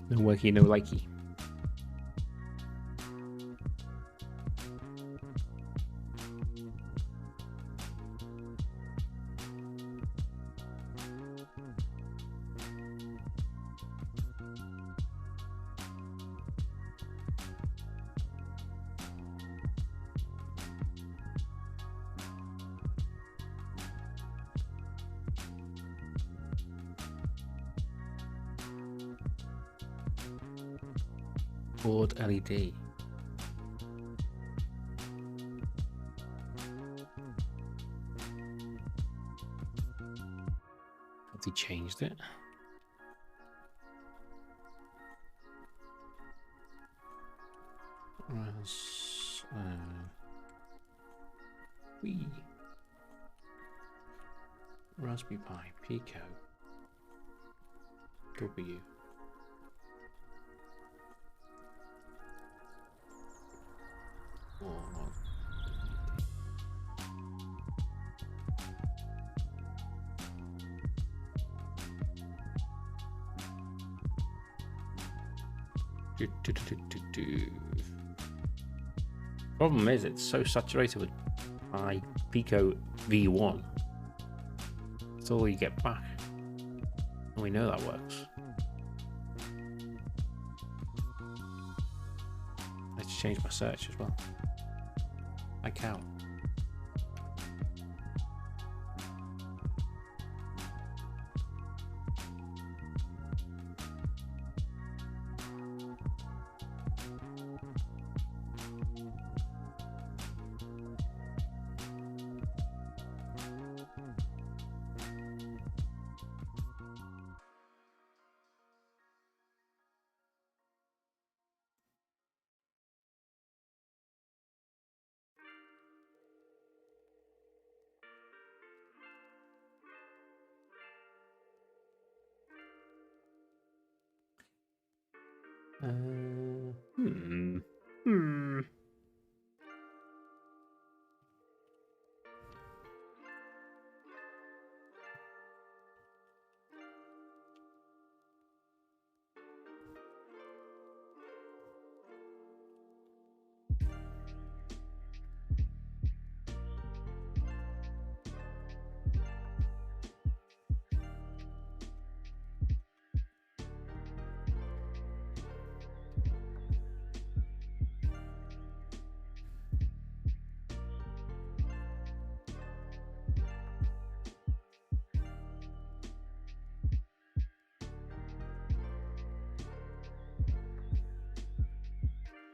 No worky, no likey. Board LED. Have they changed it? Raspberry Pi Pico W. Problem is, it's so saturated with my Pico V1. That's all you get back, and we know that works. Let's change my search as well. I count.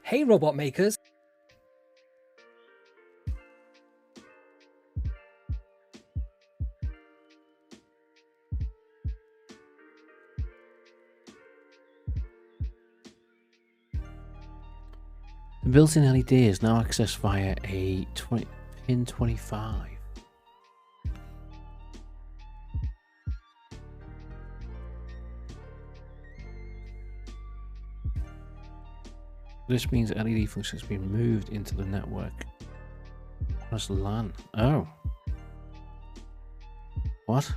Hey, robot makers! The built-in LED is now accessed via a pin 25. This means LED function has been moved into the network. Press LAN. Oh. What?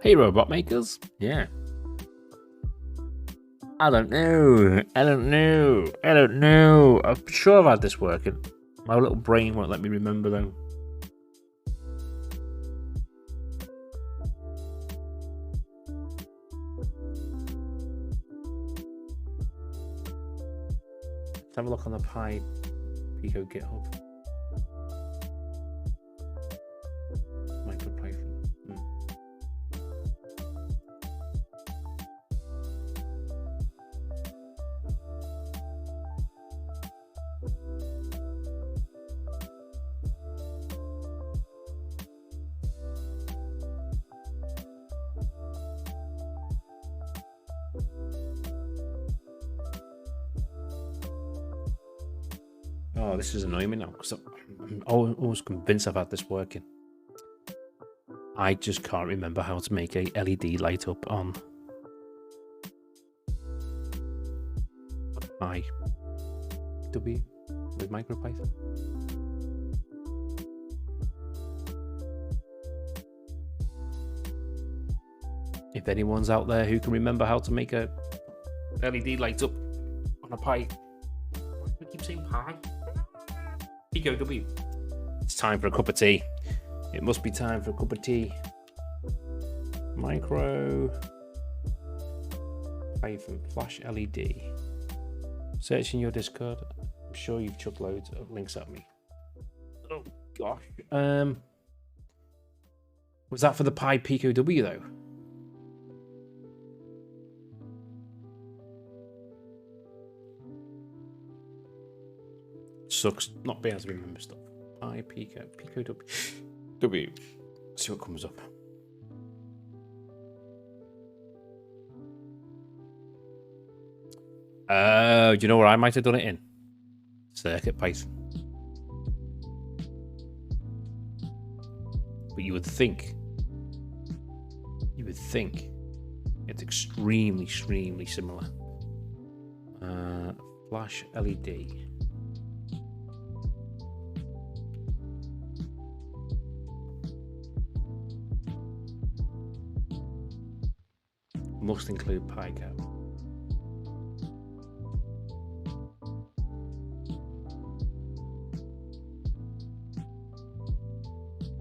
Hey, robot makers. Yeah. I don't know. I'm sure I've had this working. My little brain won't let me remember though. Let's have a look on the Pico GitHub. MicroPython. Oh, this is annoying me now because I'm always convinced I've had this working. I just can't remember how to make a LED light up on IW with MicroPython. If anyone's out there who can remember how to make a LED light up on a Pi, why do I keep saying Pi? Pico W. It's time for a cup of tea. It must be time for a cup of tea. Micro Python Flash LED. Search in your Discord. I'm sure you've chucked loads of links at me. Oh gosh. Was that for the Pi Pico W though? Sucks not being able to remember stuff. Pi Pico W. See what comes up. Do you know where I might have done it in? CircuitPython. But you would think it's extremely similar. Flash LED. Must include Pico.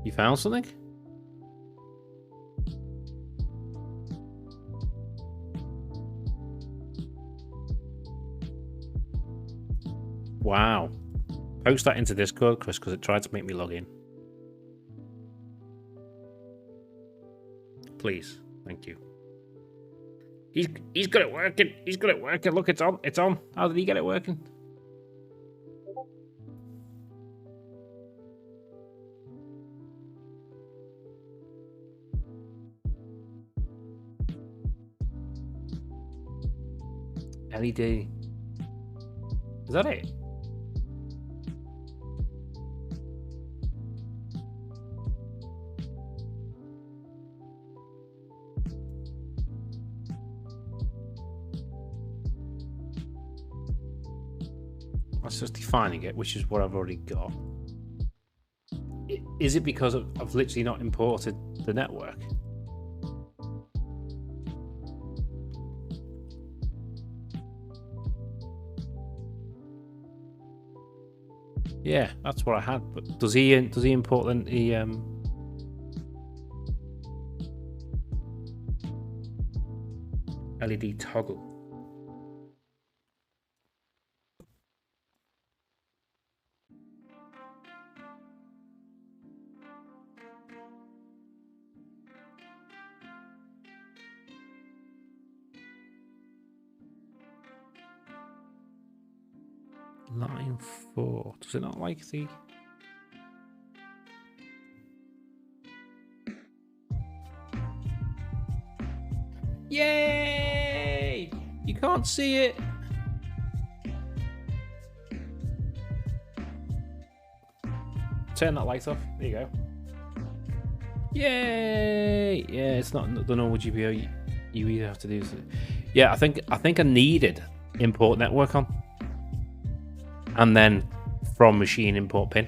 You found something? Wow. Post that into Discord, Chris, because it tried to make me log in. Please. Thank you. He's got it working. He's got it working. Look, it's on. It's on. How did he get it working? LED. Is that it? That's just defining it, which is what I've already got. Is it because I've literally not imported the network? Yeah, that's what I had. But does he import the LED toggle? Line 4. Does it not like the... Yay! You can't see it. Turn that light off. There you go. Yay! Yeah, it's not the normal GPO. You either have to do. Yeah, I think I needed import network on, and then from machine import pin.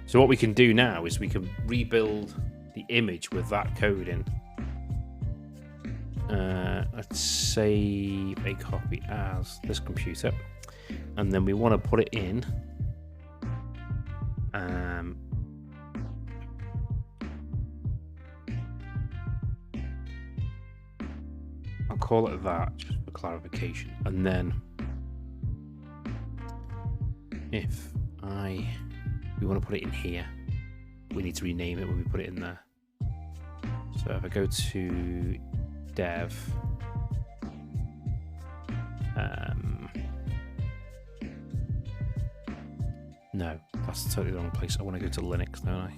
So what we can do now is we can rebuild the image with that code in. Let's save a copy as this computer, and then we want to put it in. I'll call it that just for clarification, and then if we want to put it in here, we need to rename it when we put it in there. So if I go to dev, no, that's totally the wrong place. I want to go to Linux, don't I?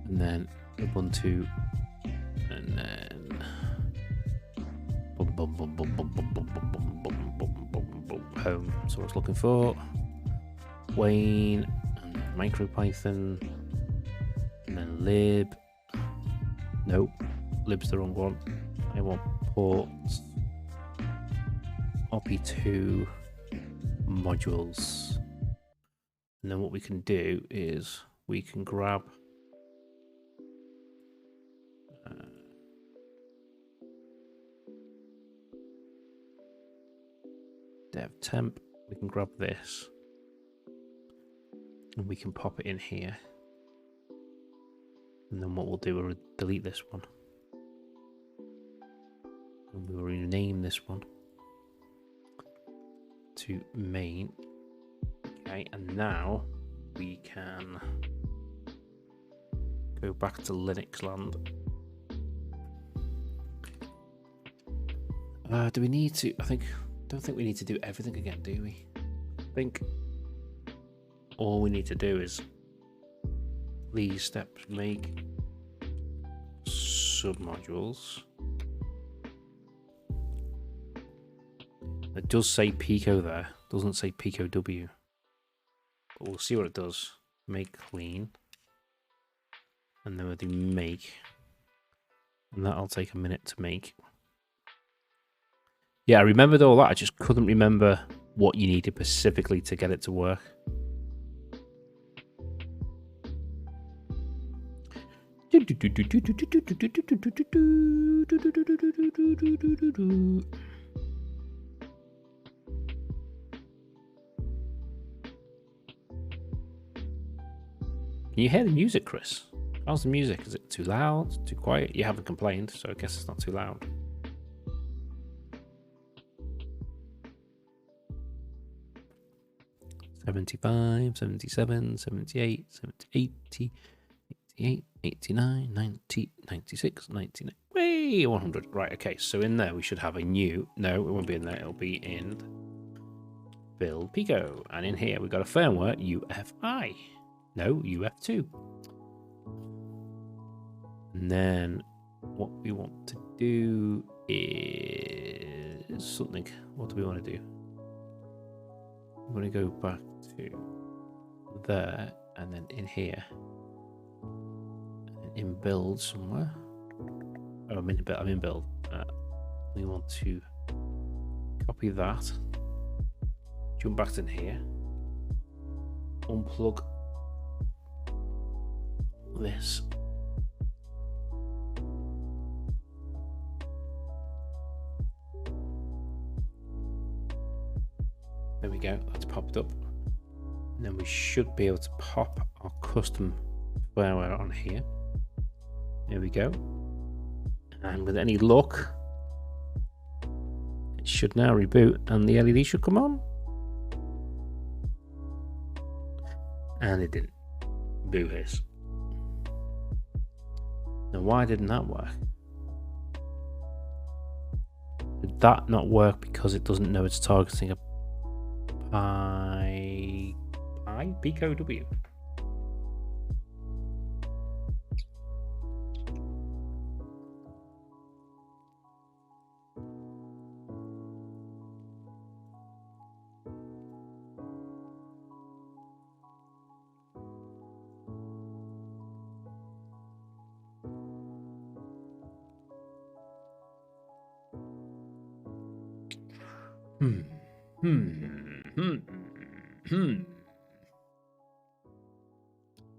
And then Ubuntu, and then home. So what it's looking for, Wayne, and then MicroPython, and then lib. Nope, lib's the wrong one. I want ports, OP2 modules. And then what we can do is we can grab dev temp, we can grab this and we can pop it in here. And then what we'll do, we'll delete this one. And we'll rename this one to main. Okay, and now we can go back to Linux land. Do we need to? Don't think we need to do everything again, do we? I think all we need to do is these steps: make submodules. It does say Pico there, doesn't say Pico W. But we'll see what it does. Make clean. And then we'll do make. And that'll take a minute to make. Yeah, I remembered all that. I just couldn't remember what you needed specifically to get it to work. Can you hear the music, Chris? How's the music? Is it too loud? Too quiet? You haven't complained, so I guess it's not too loud. $75, $77, $78, $80, $88, $89, $90, $96, $99. Way 100. Right, okay, so in there we should have a new. No, it won't be in there. It'll be in build Pico. And in here we've got a firmware UFI. No, UF2. And then what we want to do is something. What do we want to do? I'm going to go back to there and then in here. And in build somewhere. Oh, I'm in build. We want to copy that. Jump back in here. Unplug this. There we go, that's popped up. And then we should be able to pop our custom firmware on here. There we go. And with any luck, it should now reboot and the LED should come on. And it didn't. Boo hiss. Now why didn't that work? Did that not work because it doesn't know it's targeting a Pico W?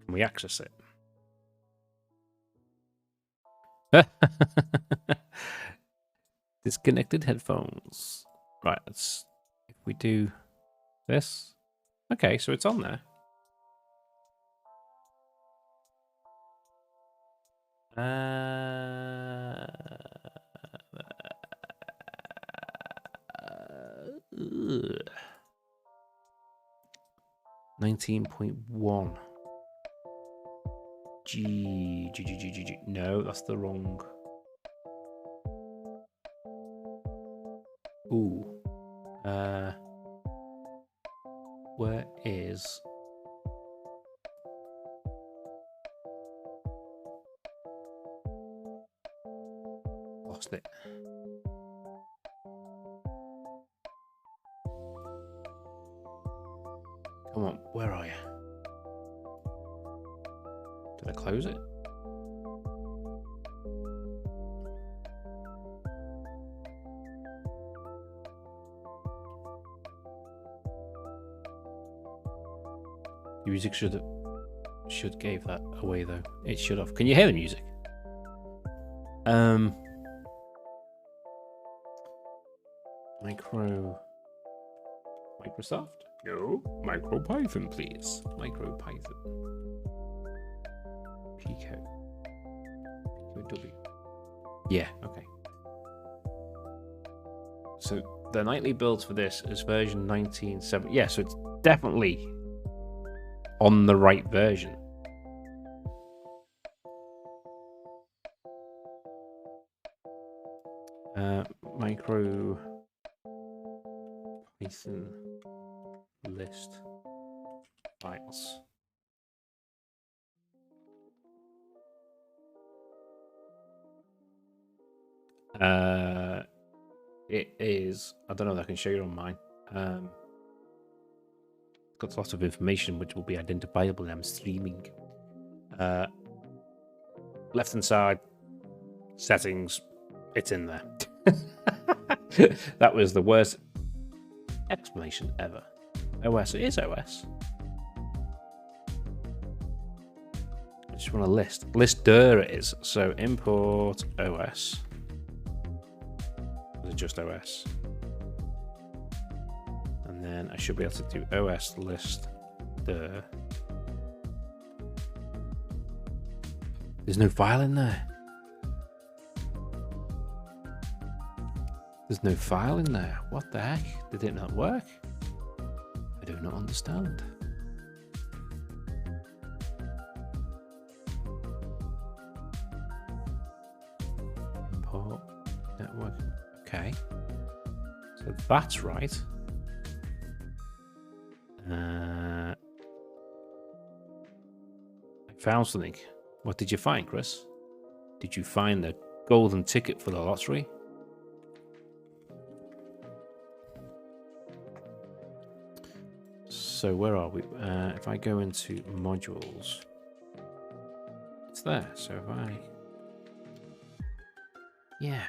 Can we access it? Disconnected headphones. Right, let's if we do this. Okay, so it's on there. Uh, 19.1. G. No, that's the wrong. Ooh. Where is? Lost it. Come on, where are you? Did I close it? The music should gave that away though. It should have. Can you hear the music? Microsoft? No. MicroPython, please. MicroPython. Pico W. Yeah, okay. So the nightly builds for this is version 19.7. Yeah, so it's definitely on the right version. Micro Python list files. It is. I don't know if I can show you on mine. Got lots of information which will be identifiable. I'm streaming. Left hand side settings. It's in there. That was the worst explanation ever. OS, it is OS. I just want to list dir it is. So import OS. Is it just OS? And then I should be able to do OS list dir. There's no file in there. There's no file in there. What the heck? Did it not work? I do not understand. Import network. Okay. So that's right. I found something. What did you find, Chris? Did you find the golden ticket for the lottery? So where are we? If I go into modules, it's there. So if I, yeah,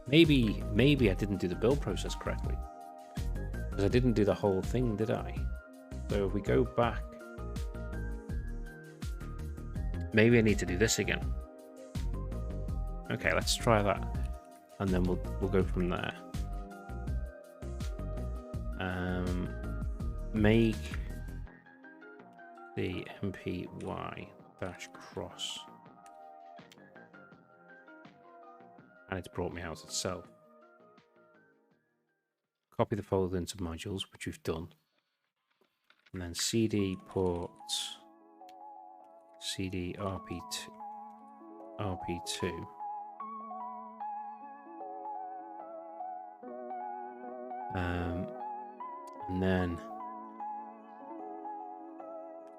maybe I didn't do the build process correctly. Because I didn't do the whole thing, did I? So if we go back, maybe I need to do this again. Okay, let's try that, and then we'll go from there. Make the mpy-cross, and it's brought me out itself. Copy the folder into modules, which we've done, and then cd port cd rp2. And then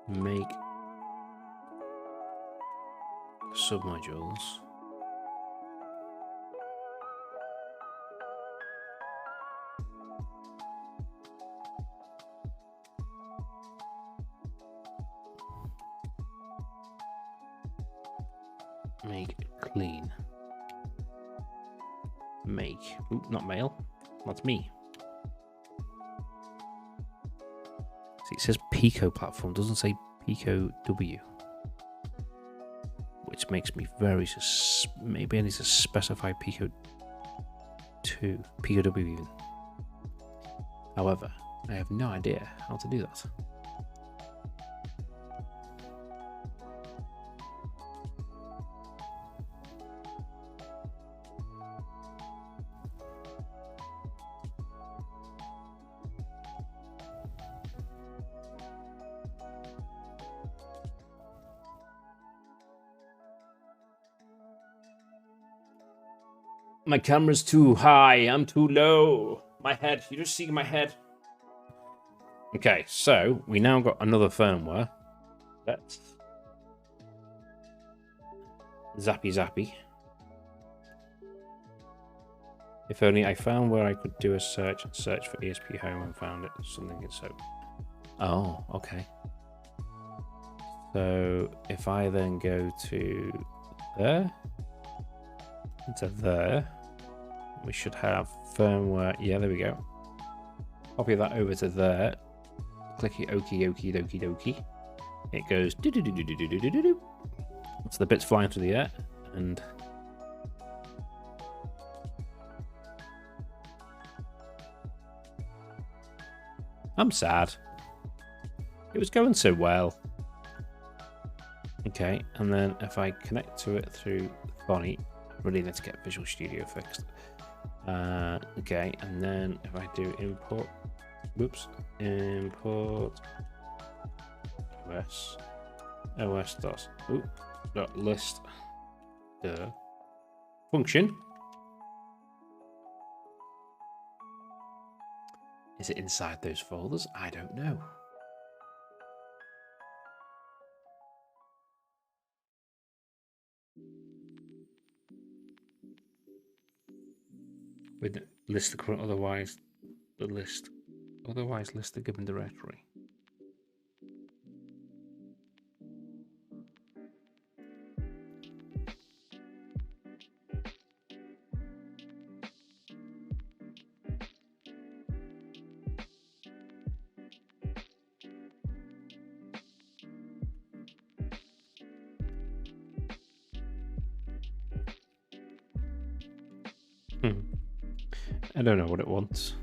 make submodules make clean make not mail, that's me. See, it says Pico platform, doesn't say Pico W, which makes me very maybe I need to specify Pico 2, Pico W even. However, I have no idea how to do that. My camera's too high, I'm too low. My head, you just see my head. Okay, so we now got another firmware. Let's zappy. If only I found where I could do a search for ESP Home and found it. Something is so. Oh, okay. So if I then go to there, into there, we should have firmware. Yeah, there we go. Copy that over to there. Click it, okie dokie. It goes do do do do do do do do do. So the bits flying through the air, and I'm sad. It was going so well. Okay, and then if I connect to it through Bonnie, I really need to get Visual Studio fixed. Okay, and then if I do import os dot list the function. Is it inside those folders? I don't know. With list the current, otherwise list the given directory. I don't know what it wants.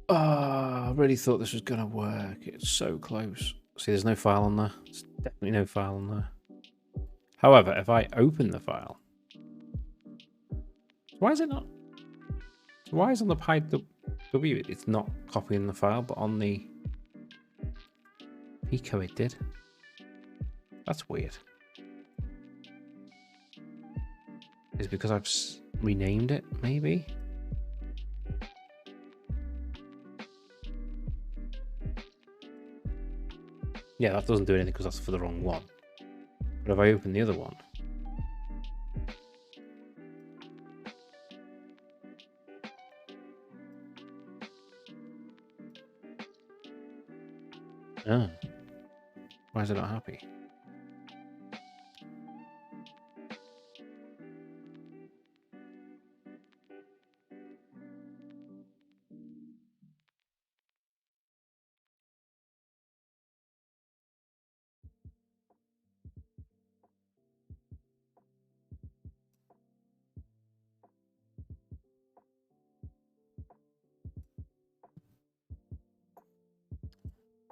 Oh, I really thought this was going to work. It's so close. See, there's no file on there. There's definitely no file on there. However, if I open the file, why is it not? Why is on the PyW it's not copying the file, but on the Pico it did? That's weird. Is it because I've renamed it, maybe? Yeah, that doesn't do anything because that's for the wrong one. But if I open the other one... Oh. Why is it not happy?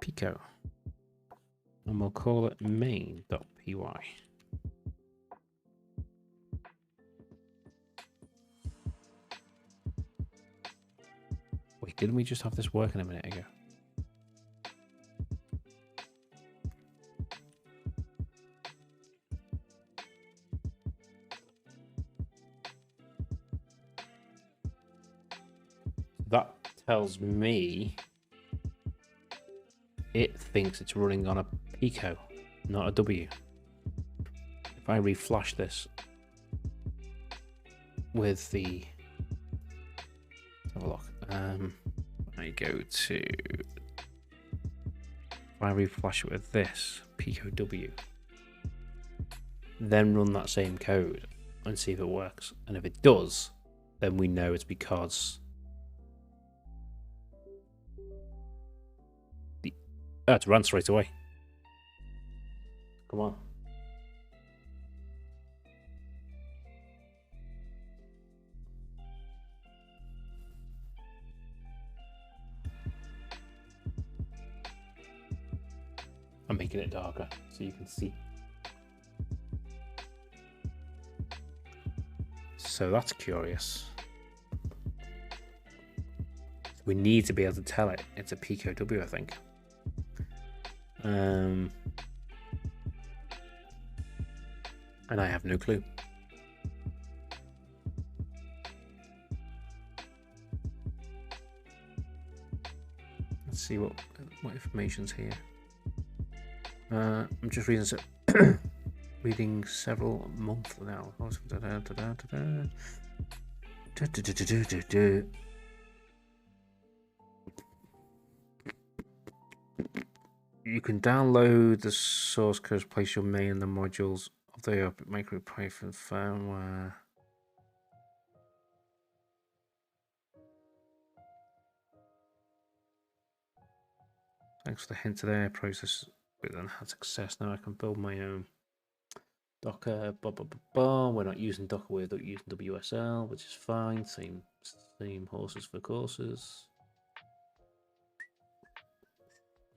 Pico. And we'll call it main.py. Wait, didn't we just have this working a minute ago? That tells me it thinks it's running on a Pico, not a W. If I reflash this with the... Let's have a look. I go to... If I reflash it with this, Pico W, then run that same code and see if it works. And if it does, then we know it's because... Oh, it's run straight away. Come on. I'm making it darker so you can see. So that's curious. We need to be able to tell it it's a Pico W, I think. And I have no clue. Let's see what information's here. I'm just reading reading several months now. You can download the source code, place your main in the modules of the MicroPython firmware. Thanks for the hint there. Process with had success. Now I can build my own Docker. We're not using Docker. We're using WSL, which is fine. Same horses for courses.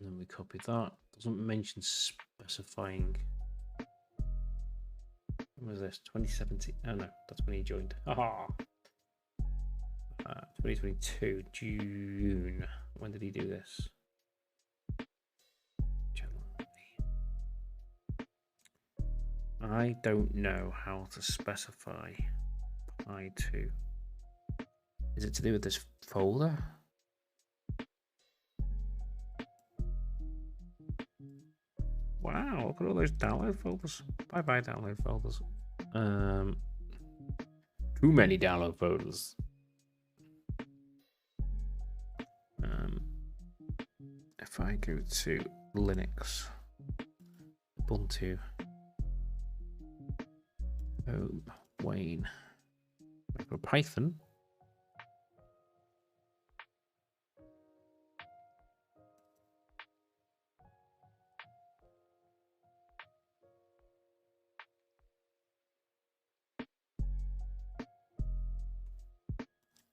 And then we copy that. Doesn't mention specifying. When was this? 2017. Oh no, that's when he joined. Haha. 2022 June. When did he do this? I don't know how to specify Pi2. Is it to do with this folder? Wow, look at all those download folders. Bye bye download folders. Too many download folders. If I go to Linux, Ubuntu, Wayne, for Python.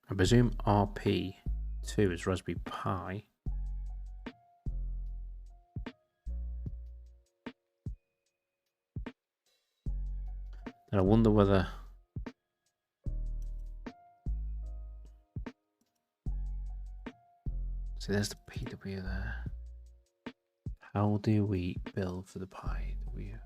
I presume RP2 is Raspberry Pi. And I wonder whether so there's the PW there. How do we build for the Pi W?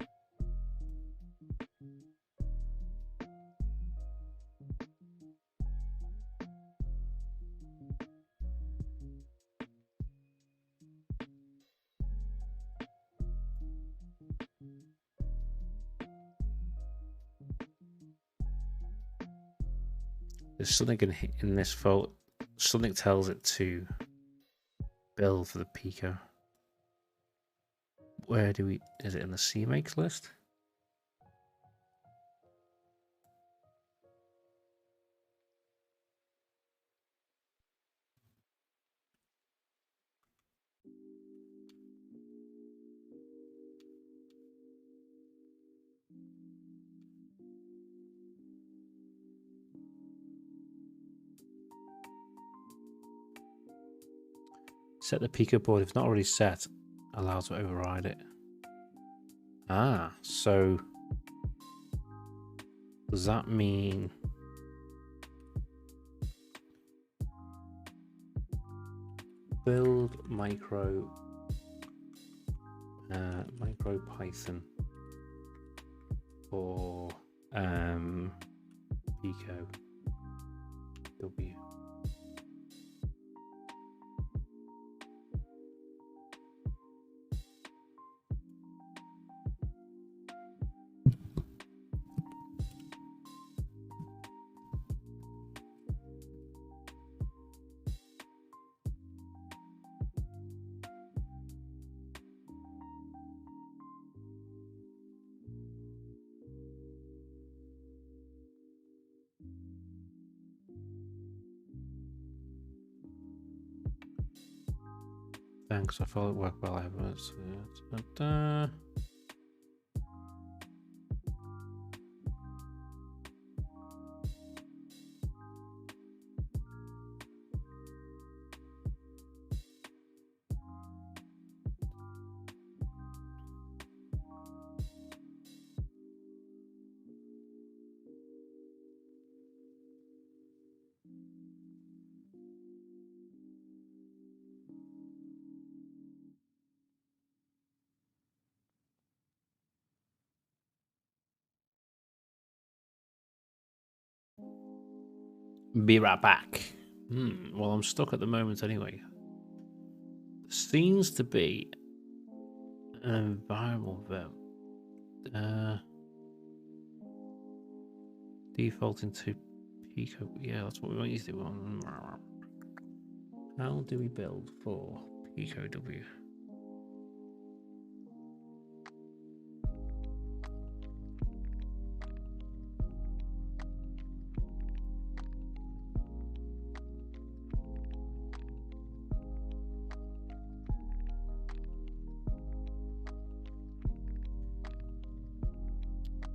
There's something in this fault. Something tells it to build for the Pico. Where do we... Is it in the CMakes list? Set the Pico board. If not already set, allow to override it. Ah, so does that mean build micro Python for Pico W? Thanks, I thought it worked well. I haven't. Be right back. Well, I'm stuck at the moment anyway. Seems to be an environment verb. Defaulting to Pico. Yeah, that's what we want you to do. How do we build for Pico W?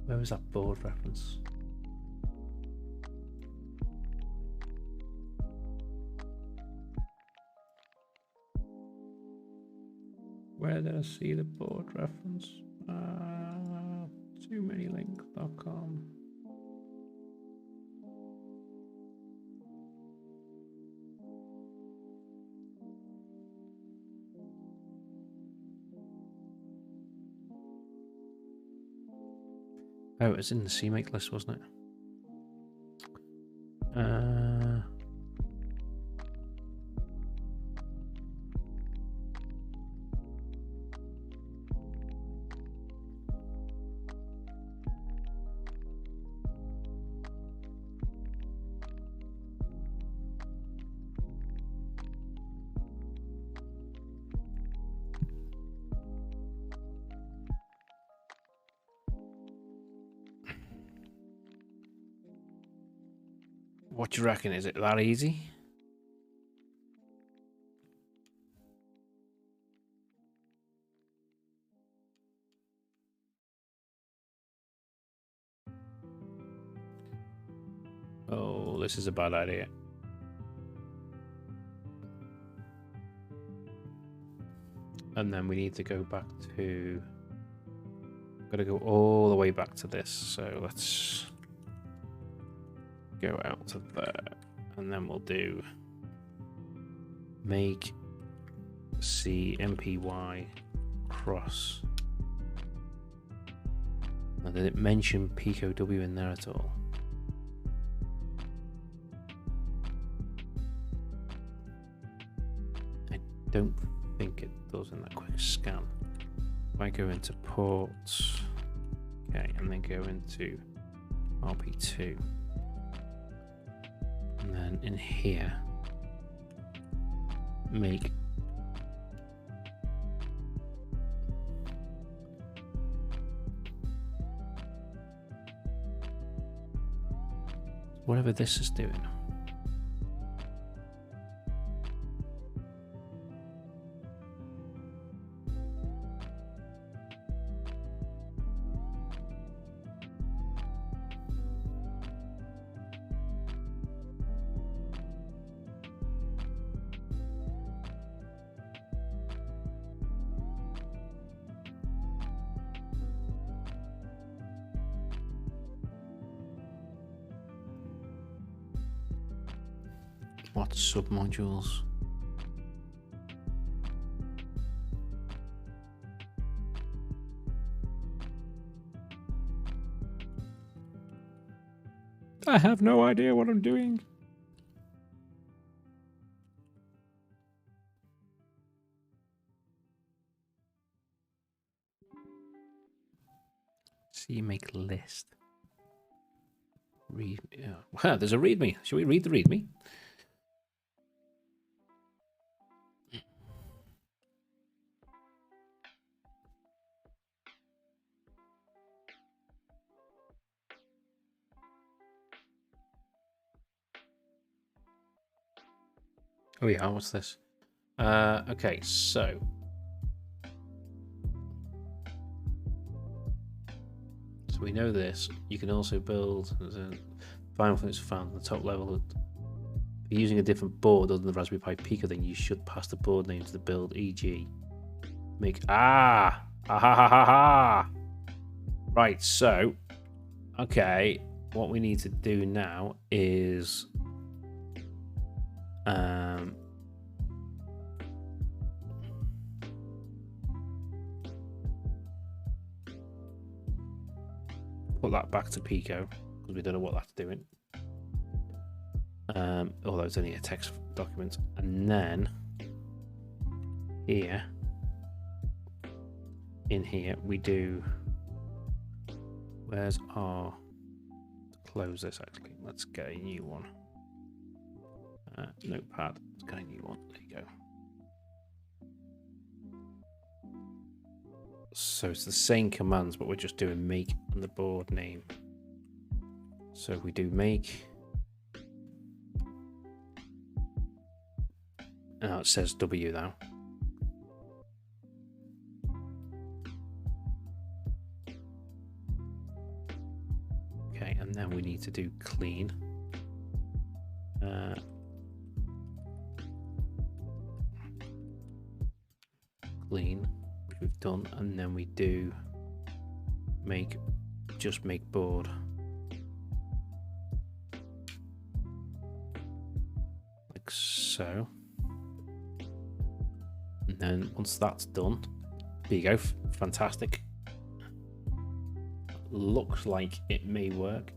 Where was that board reference? Where did I see the board reference? TooManyLinks.com. Oh, it was in the CMake list, wasn't it? What do you reckon? Is it that easy? Oh, this is a bad idea. And then we need to go back to... Gotta go all the way back to this. So let's go out to there. And then we'll do make CMPY cross. Now, did it mention Pico W in there at all? I don't think it does in that quick scan. If I go into ports, okay, and then go into RP2. And then in here, make whatever this is doing. What submodules? I have no idea what I'm doing. See, make list. Read. Yeah. Wow, there's a readme. Shall we read the readme? Oh yeah, what's this? Okay, so we know this. You can also build final things found at the top level. If you're using a different board other than the Raspberry Pi Pico, then you should pass the board name to the build, e.g. make ha ha ha ha. Right, so okay, what we need to do now is put that back to Pico because we don't know what that's doing. Although it's only a text document, and then here, in here, we do. Where's our? Close this actually. Let's get a new one. Notepad. Let's get a new one. There you go. So it's the same commands, but we're just doing make and the board name. So we do make. Oh, it says W now. Okay, and then we need to do clean. Clean, which we've done, and then we do make, just make board. Like so. And then once that's done, there you go, fantastic. Looks like it may work.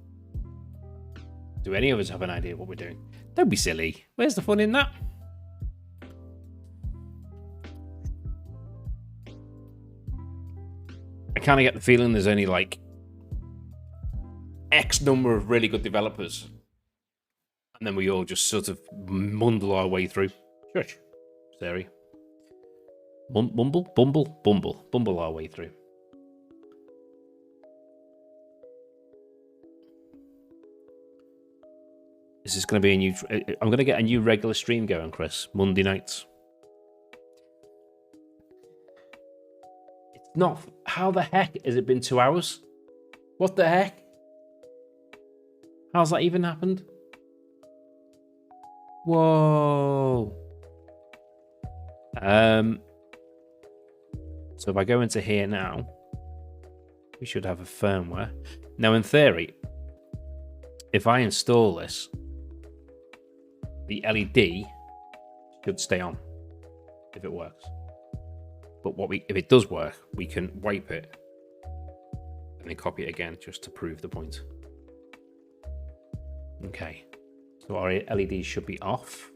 Do any of us have an idea what we're doing? Don't be silly. Where's the fun in that? I kind of get the feeling there's only like X number of really good developers. And then we all just sort of mundle our way through. Shush. Sorry. Bumble our way through. This is going to be a new. I'm going to get a new regular stream going, Chris. Monday nights. It's not. How the heck has it been 2 hours? What the heck? How's that even happened? Whoa. So if I go into here now, we should have a firmware. Now, in theory, if I install this, the LED should stay on if it works. But if it does work, we can wipe it and then copy it again just to prove the point. Okay, so our LED should be off,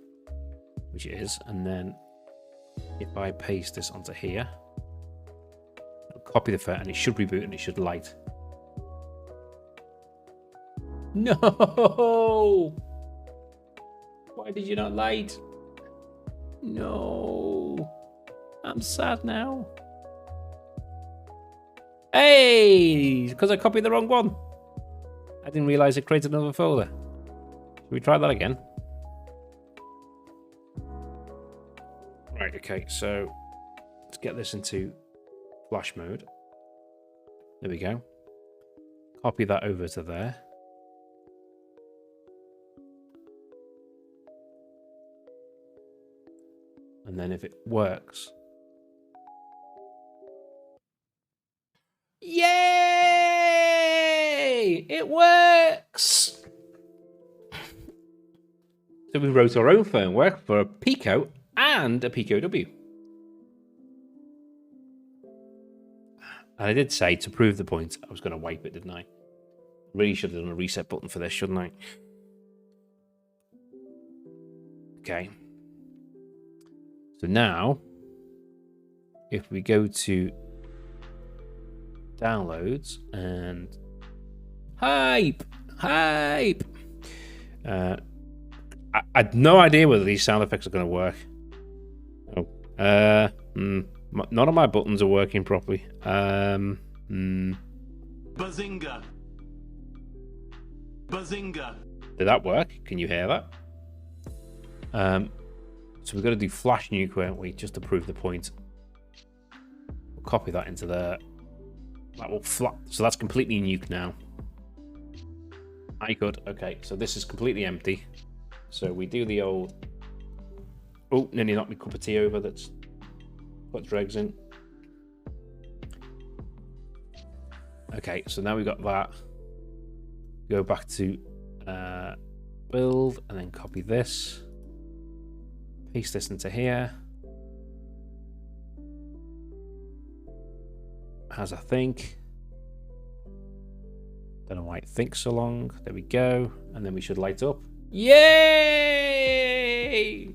which it is, and then if I paste this onto here, it'll copy the file and it should reboot and it should light. No! Why did you not light? No. I'm sad now. Hey! Because I copied the wrong one. I didn't realize it created another folder. Should we try that again? Right, okay, so let's get this into flash mode. There we go. Copy that over to there. And then if it works. Yay! It works! So we wrote our own firmware for a Pico and a Pico W. And I did say, to prove the point, I was going to wipe it, didn't I? Really should have done a reset button for this, shouldn't I? Okay. So now, if we go to downloads and hype. I had no idea whether these sound effects are going to work. Oh, none of my buttons are working properly. Bazinga! Bazinga! Did that work? Can you hear that? So we've got to do flash nuke, won't we? Just to prove the point. We'll copy that into there. That will so that's completely nuke now. I could. Okay, so this is completely empty. So we do the old. Oh, nearly knocked my cup of tea over. That's put dregs in. Okay, so now we've got that. Go back to build and then copy this. Paste this into here. As I think. Don't know why it thinks so long. There we go. And then we should light up. Yay!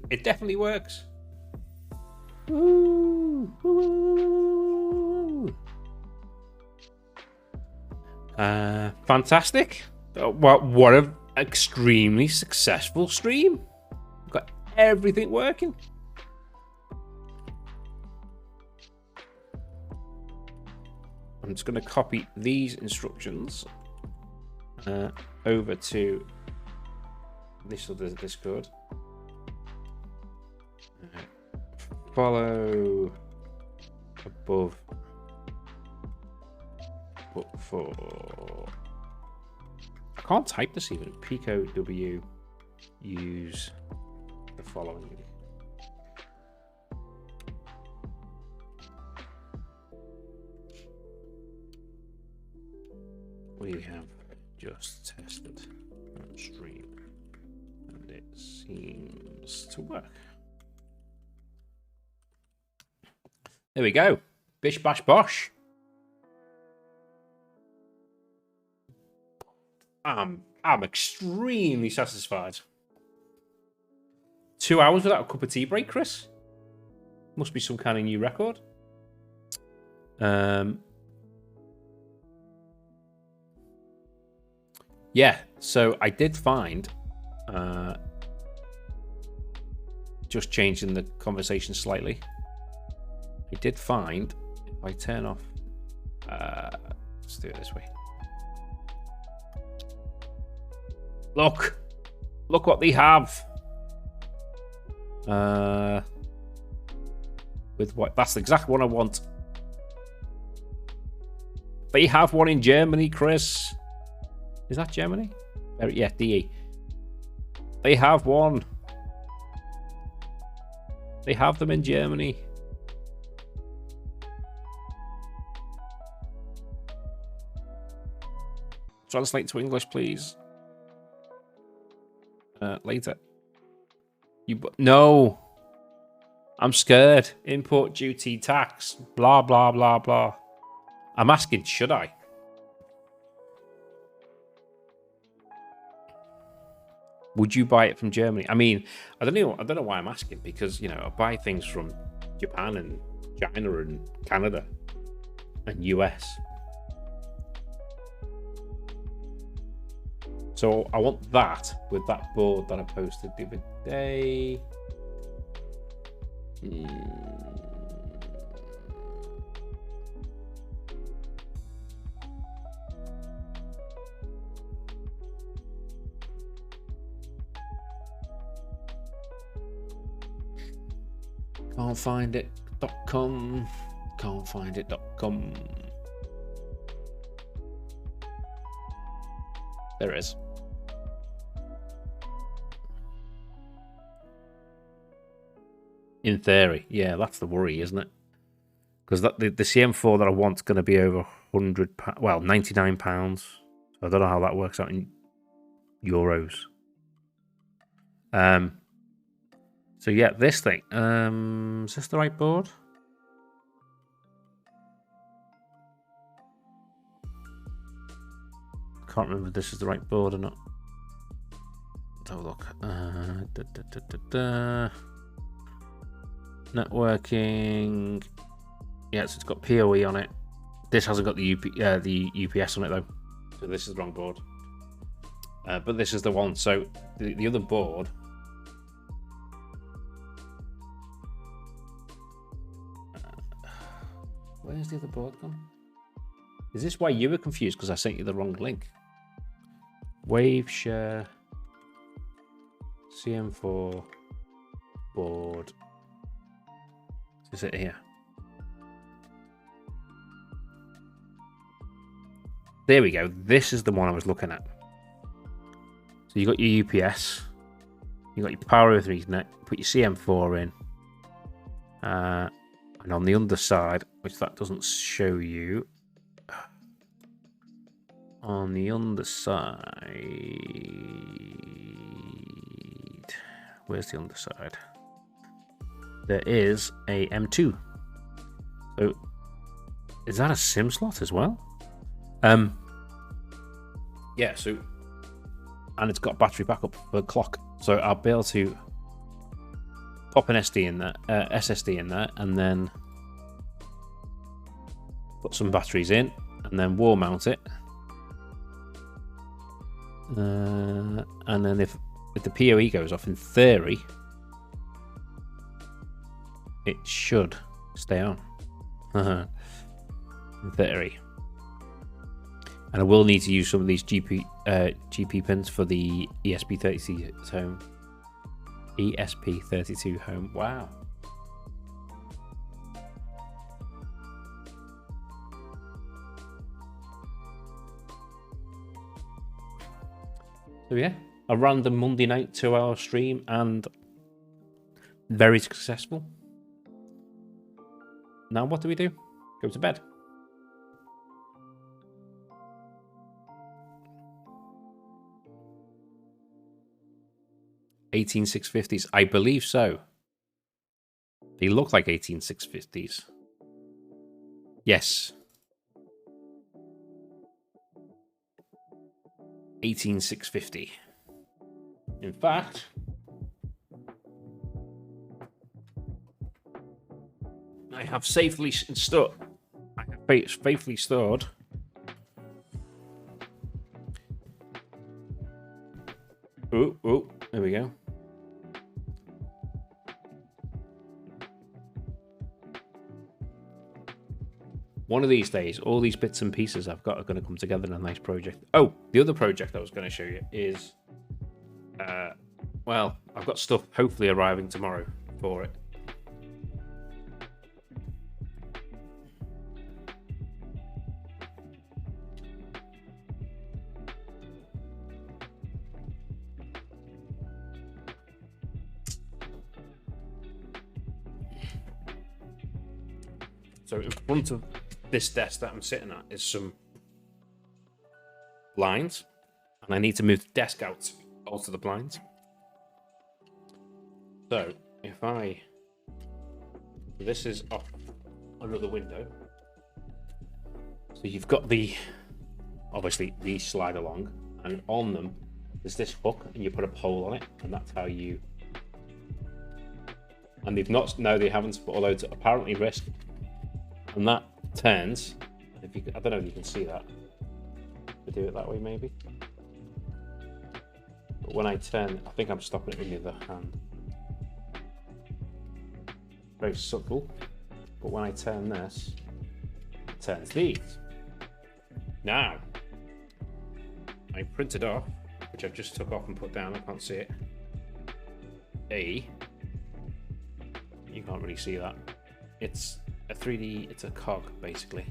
It definitely works. Woo! Woo! Fantastic. What an extremely successful stream. Got everything working. I'm just going to copy these instructions over to this other Discord. Follow above but for I can't type this even. Pico W use the following. We have just tested on stream and it seems to work. There we go. Bish bash bosh. I'm extremely satisfied. 2 hours without a cup of tea break, Chris. Must be some kind of new record. Yeah, so I did find, just changing the conversation slightly, I did find, if I turn off, let's do it this way. Look what they have. With what? That's the exact one I want. They have one in Germany, Chris. Is that Germany? Yeah, DE. They have one. They have them in Germany. Translate to English, please. Later. No. I'm scared. Import duty tax. Blah, blah, blah, blah. I'm asking, should I? Would you buy it from Germany? I mean, I don't know why I'm asking, because, you know, I buy things from Japan and China and Canada and US. So I want that with that board that I posted the other day. Can't find it. .com. Can't find it. .com. There it is. In theory, yeah, that's the worry, isn't it? Because the CM4 that I want is going to be over £100, well, £99. So I don't know how that works out in euros. So yeah, this thing. Is this the right board? I can't remember if this is the right board or not. Let's have a look. Networking. Yeah, so it's got PoE on it. This hasn't got the UPS on it though. So this is the wrong board. But this is the one. So the other board. Where's the other board gone? Is this why you were confused? Because I sent you the wrong link. Wave share CM4 board. Is it here? There we go. This is the one I was looking at. So you got your UPS, you got your power over Ethernet, put your CM4 in, and on the underside, which that doesn't show you, on the underside, where's the underside? There is a M2. So is that a SIM slot as well? Yeah, so, and it's got battery backup for the clock, so I'll be able to pop an SD in there, SSD in there, and then put some batteries in, and then wall mount it. And then if the PoE goes off, in theory, it should stay on. In theory. And I will need to use some of these GP pins for the ESP32 home. ESP32 home. Wow. So yeah, a random Monday night 2-hour stream and very successful. Now what do we do? Go to bed. $18,650s, I believe so. They look like $18,650s. Yes. $18,650. In fact, I have safely stored. I have faithfully stored. Oh, there we go. One of these days, all these bits and pieces I've got are going to come together in a nice project. Oh, the other project I was going to show you is, well, I've got stuff hopefully arriving tomorrow for it. So in front of this desk that I'm sitting at is some blinds, and I need to move the desk out to alter the blinds. So if this is off another window, so you've got obviously these slide along, and on them there's this hook, and you put a pole on it, and that's how you. And they've not, no, they haven't, although it's apparently risk. And that turns, I don't know if you can see that. We do it that way maybe. But when I turn, I think I'm stopping it with the other hand. Very subtle. But when I turn this, it turns these. Now, I printed off, which I've just took off and put down, I can't see it. You can't really see that. It's a 3D, it's a cog basically.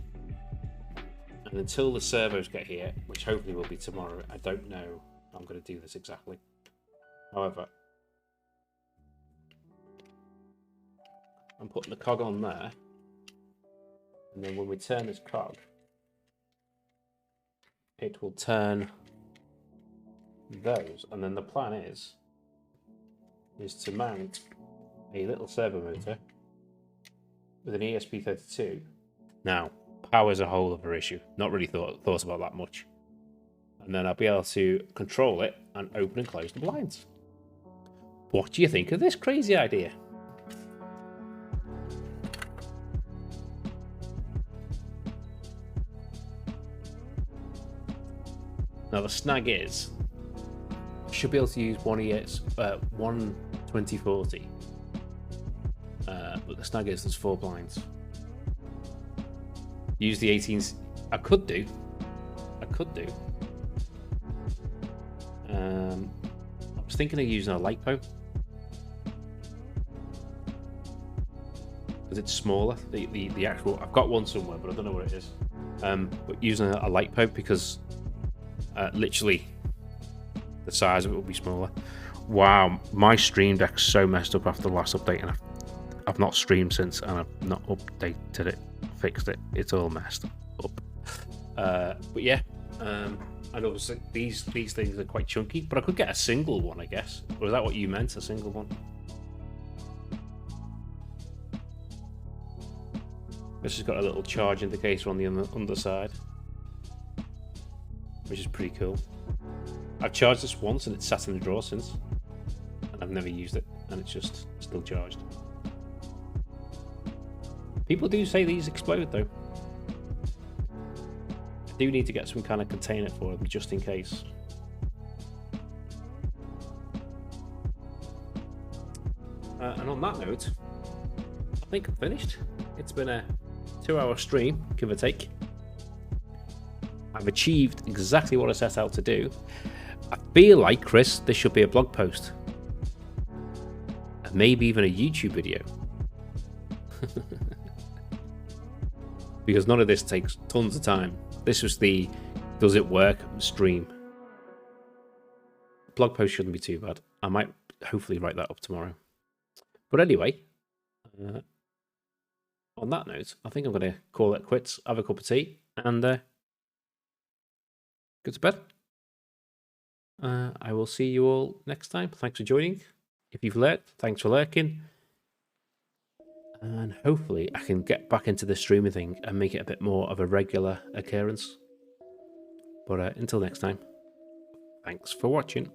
And until the servos get here, which hopefully will be tomorrow, I don't know how I'm going to do this exactly. However, I'm putting the cog on there, and then when we turn this cog, it will turn those, and then the plan is to mount a little servo motor with an ESP32. Now, power is a whole other issue. Not really thought about that much. And then I'll be able to control it and open and close the blinds. What do you think of this crazy idea? Now the snag is, I should be able to use one 2040. But the snag is there's 4 blinds. Use the 18s. I could do. I was thinking of using a LiPo because it's smaller. The actual, I've got one somewhere, but I don't know what it is. But using a LiPo because literally the size of it will be smaller. Wow, my stream deck's so messed up after the last update, and I've not streamed since, and I've not updated it, fixed it. It's all messed up. But yeah, and obviously these things are quite chunky, but I could get a single one, I guess. Or is that what you meant, a single one? This has got a little charge indicator on the underside, which is pretty cool. I've charged this once and it's sat in the drawer since, and I've never used it, and it's just still charged. People do say these explode though. I do need to get some kind of container for them just in case. And on that note, I think I'm finished. It's been a 2-hour stream, give or take. I've achieved exactly what I set out to do. I feel like, Chris, this should be a blog post. And maybe even a YouTube video. Because none of this takes tons of time. This was the does it work stream. Blog post shouldn't be too bad. I might hopefully write that up tomorrow. But anyway, on that note, I think I'm going to call it quits, have a cup of tea, and go to bed. I will see you all next time. Thanks for joining. If you've lurked, thanks for lurking. And hopefully I can get back into the streaming thing and make it a bit more of a regular occurrence. But until next time, thanks for watching.